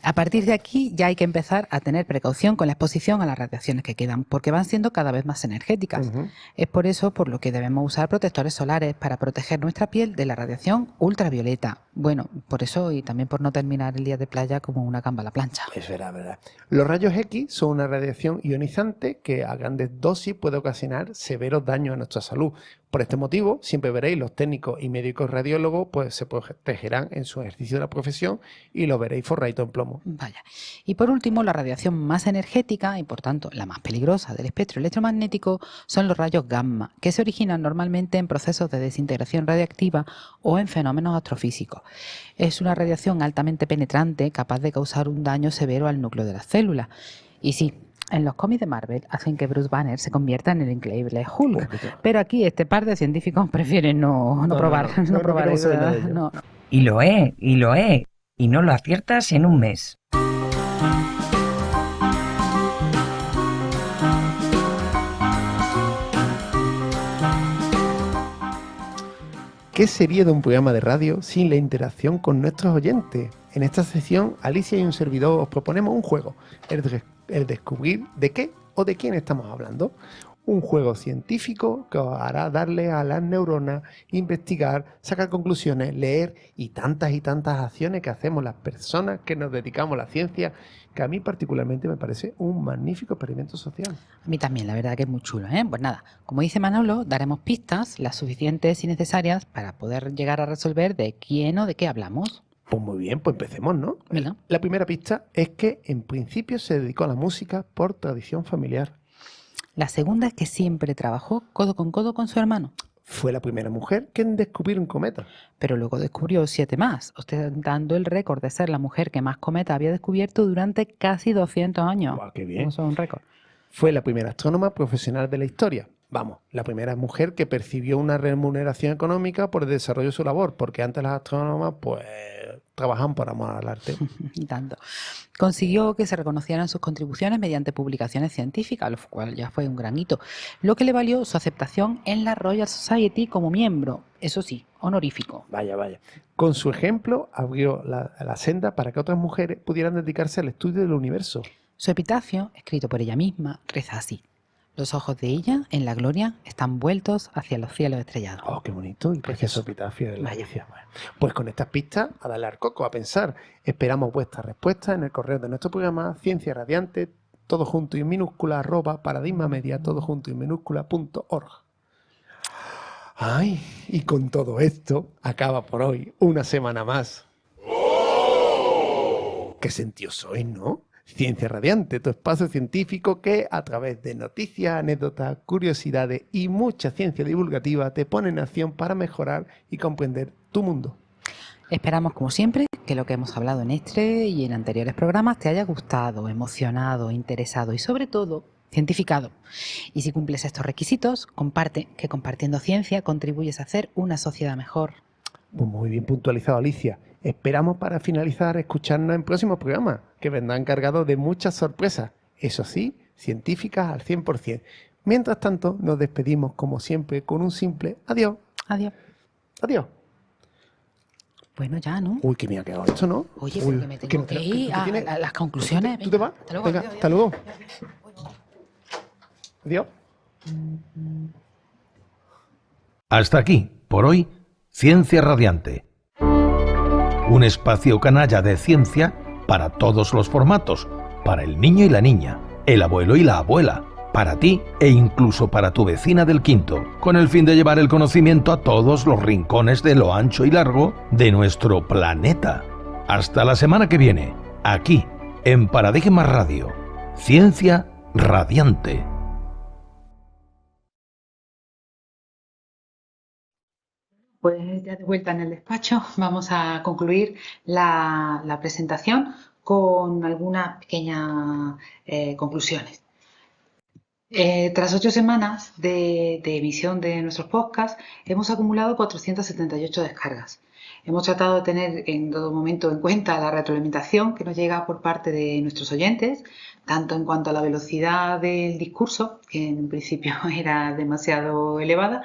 B: A partir de aquí ya hay que empezar a tener precaución con la exposición a las radiaciones que quedan, porque van siendo cada vez más energéticas. Es por eso por lo que debemos usar protectores solares para proteger nuestra piel de la radiación ultravioleta. Bueno, por eso y también por no terminar el día de playa como una gamba a la plancha.
C: Es verdad. Los rayos X son una radiación ionizante que a grandes dosis puede ocasionar severos daños a nuestra salud. Por este motivo, siempre veréis los técnicos y médicos radiólogos pues se protegerán en su ejercicio de la profesión y lo veréis forradito en plomo.
B: Vaya. Y por último, la radiación más energética y por tanto la más peligrosa del espectro electromagnético son los rayos gamma, que se originan normalmente en procesos de desintegración radiactiva o en fenómenos astrofísicos. Es una radiación altamente penetrante capaz de causar un daño severo al núcleo de las células. Y sí, en los cómics de Marvel hacen que Bruce Banner se convierta en el increíble Hulk. Pero aquí este par de científicos prefieren no probar eso. No.
J: Y lo he. Y no lo aciertas en un mes.
C: ¿Qué sería de un programa de radio sin la interacción con nuestros oyentes? En esta sección, Alicia y un servidor os proponemos un juego, el descubrir de qué o de quién estamos hablando. un juego científico que os hará darle a las neuronas, investigar, sacar conclusiones, leer y tantas acciones que hacemos las personas que nos dedicamos a la ciencia, que a mí particularmente me parece un magnífico experimento social.
B: A mí también, la verdad que es muy chulo, ¿eh? Pues nada, como dice Manolo, daremos pistas, las suficientes y necesarias para poder llegar a resolver de quién o de qué hablamos.
C: Pues muy bien, pues empecemos, ¿no?
B: Venga.
C: La primera pista es que en principio se dedicó a la música por tradición familiar.
B: La segunda es que siempre trabajó codo con su hermano.
C: Fue la primera mujer que en descubrir un cometa.
B: Pero luego descubrió 7 más, ostentando el récord de ser la mujer que más cometas había descubierto durante casi 200 años.
C: ¡Guau, qué bien!
B: Eso es un récord.
C: Fue la primera astrónoma profesional de la historia. Vamos, la primera mujer que percibió una remuneración económica por el desarrollo de su labor, porque antes las astrónomas, pues, trabajaban por amor al arte.
B: Y tanto. Consiguió que se reconocieran sus contribuciones mediante publicaciones científicas, lo cual ya fue un gran hito, lo que le valió su aceptación en la Royal Society como miembro, eso sí, honorífico.
C: Vaya. Con su ejemplo abrió la senda para que otras mujeres pudieran dedicarse al estudio del universo.
B: Su epitafio, escrito por ella misma, reza así: los ojos de ella, en la gloria, están vueltos hacia los cielos estrellados.
C: ¡Oh, qué bonito! Y precioso epitafio de la iglesia. Bueno, pues con estas pistas, a darle al coco, a pensar. Esperamos vuestras respuestas en el correo de nuestro programa, Ciencia Radiante, todo junto y en minúscula, @paradigmamedia, todo junto y en minúscula.org. ¡Ay! Y con todo esto, acaba por hoy una semana más. ¡Qué sentidos sois, ¿no? Ciencia Radiante, tu espacio científico que, a través de noticias, anécdotas, curiosidades y mucha ciencia divulgativa, te pone en acción para mejorar y comprender tu mundo.
B: Esperamos, como siempre, que lo que hemos hablado en este y en anteriores programas te haya gustado, emocionado, interesado y, sobre todo, cientificado. Y si cumples estos requisitos, comparte, que compartiendo ciencia contribuyes a hacer una sociedad mejor.
C: Pues muy bien puntualizado, Alicia. Esperamos para finalizar escucharnos en próximos programas, que vendrán cargados de muchas sorpresas, eso sí, científicas al 100%. Mientras tanto, nos despedimos como siempre con un simple adiós.
B: Adiós.
C: Adiós.
B: Bueno, ya, ¿no?
C: Uy, que me ha quedado esto, ¿no?
B: Oye,
C: uy,
B: porque me tengo que ir a las conclusiones.
C: ¿Tú te vas?
B: Hasta luego.
C: Venga, hasta luego. Adiós.
D: Hasta aquí, por hoy, Ciencia Radiante. Un espacio canalla de ciencia para todos los formatos, para el niño y la niña, el abuelo y la abuela, para ti e incluso para tu vecina del quinto, con el fin de llevar el conocimiento a todos los rincones de lo ancho y largo de nuestro planeta. Hasta la semana que viene, aquí, en Paradigma Radio. Ciencia Radiante.
B: Pues ya de vuelta en el despacho, vamos a concluir la presentación con algunas pequeñas conclusiones. Tras 8 semanas de emisión de nuestros podcasts, hemos acumulado 478 descargas. Hemos tratado de tener en todo momento en cuenta la retroalimentación que nos llega por parte de nuestros oyentes, tanto en cuanto a la velocidad del discurso, que en principio era demasiado elevada,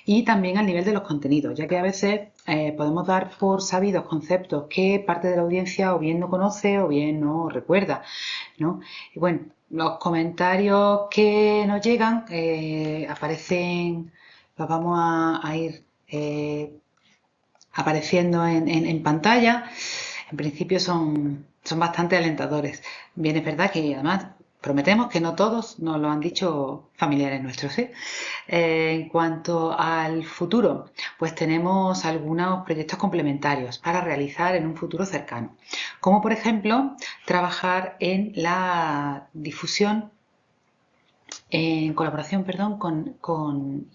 B: y también al nivel de los contenidos, ya que a veces podemos dar por sabidos conceptos que parte de la audiencia o bien no conoce o bien no recuerda, ¿no? Y bueno, los comentarios que nos llegan aparecen, los vamos a ir apareciendo en pantalla. En principio son bastante alentadores. Bien, es verdad que además prometemos que no todos nos lo han dicho familiares nuestros, ¿eh? En cuanto al futuro, pues tenemos algunos proyectos complementarios para realizar en un futuro cercano, como por ejemplo trabajar en la difusión en colaboración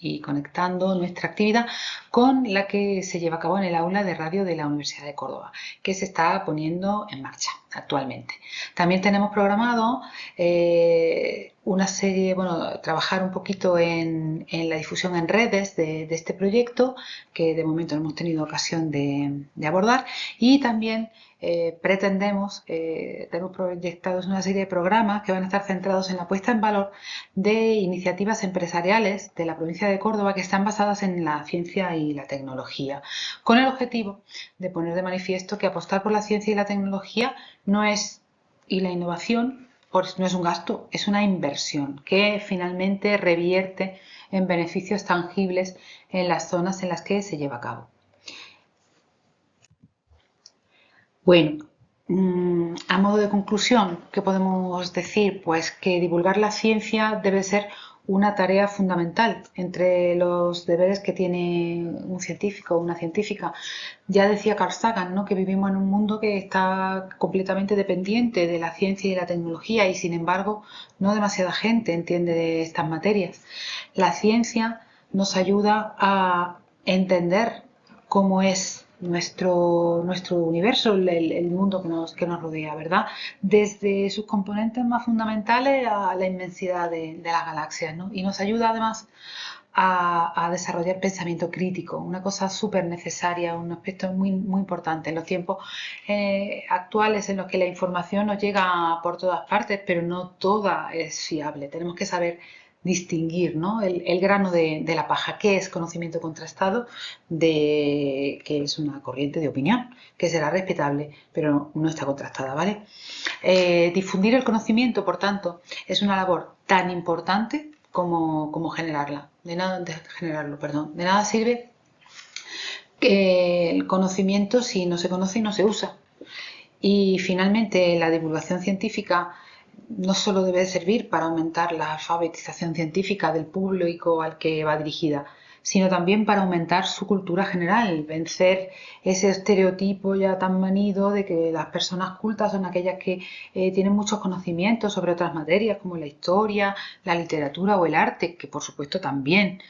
B: y conectando nuestra actividad con la que se lleva a cabo en el aula de radio de la Universidad de Córdoba, que se está poniendo en marcha actualmente. También tenemos programado una serie, trabajar un poquito en la difusión en redes de este proyecto, que de momento no hemos tenido ocasión de abordar, y también tenemos proyectados una serie de programas que van a estar centrados en la puesta en valor de iniciativas empresariales de la provincia de Córdoba que están basadas en la ciencia y la tecnología, con el objetivo de poner de manifiesto que apostar por la ciencia y la tecnología y la innovación no es un gasto, es una inversión que finalmente revierte en beneficios tangibles en las zonas en las que se lleva a cabo. Bueno, a modo de conclusión, ¿qué podemos decir? Pues que divulgar la ciencia debe ser una tarea fundamental entre los deberes que tiene un científico o una científica. Ya decía Carl Sagan, ¿no?, que vivimos en un mundo que está completamente dependiente de la ciencia y la tecnología y, sin embargo, no demasiada gente entiende de estas materias. La ciencia nos ayuda a entender cómo es nuestro universo, el mundo que nos rodea, ¿verdad? Desde sus componentes más fundamentales a la inmensidad de las galaxias, ¿no? Y nos ayuda además a desarrollar pensamiento crítico, una cosa súper necesaria, un aspecto muy, muy importante en los tiempos actuales en los que la información nos llega por todas partes, pero no toda es fiable. Tenemos que saber distinguir, ¿no?, el grano de la paja, qué es conocimiento contrastado, de que es una corriente de opinión, que será respetable, pero no está contrastada, ¿vale? Difundir el conocimiento, por tanto, es una labor tan importante como generarlo. De nada sirve que el conocimiento si no se conoce y no se usa. Y finalmente, la divulgación científica no solo debe servir para aumentar la alfabetización científica del público al que va dirigida, sino también para aumentar su cultura general, vencer ese estereotipo ya tan manido de que las personas cultas son aquellas que tienen muchos conocimientos sobre otras materias como la historia, la literatura o el arte, que por supuesto también,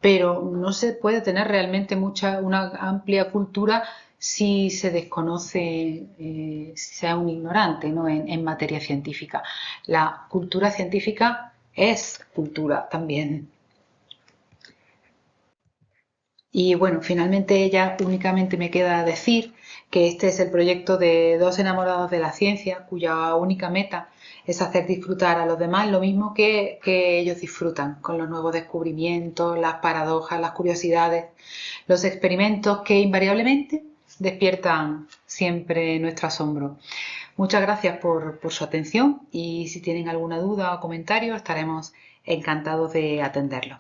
B: pero no se puede tener realmente una amplia cultura si se desconoce, si sea un ignorante, ¿no?, en materia científica. La cultura científica es cultura también. Y bueno, finalmente ya únicamente me queda decir que este es el proyecto de dos enamorados de la ciencia, cuya única meta es hacer disfrutar a los demás lo mismo que ellos disfrutan con los nuevos descubrimientos, las paradojas, las curiosidades, los experimentos que invariablemente despiertan siempre nuestro asombro. Muchas gracias por su atención y si tienen alguna duda o comentario estaremos encantados de atenderlo.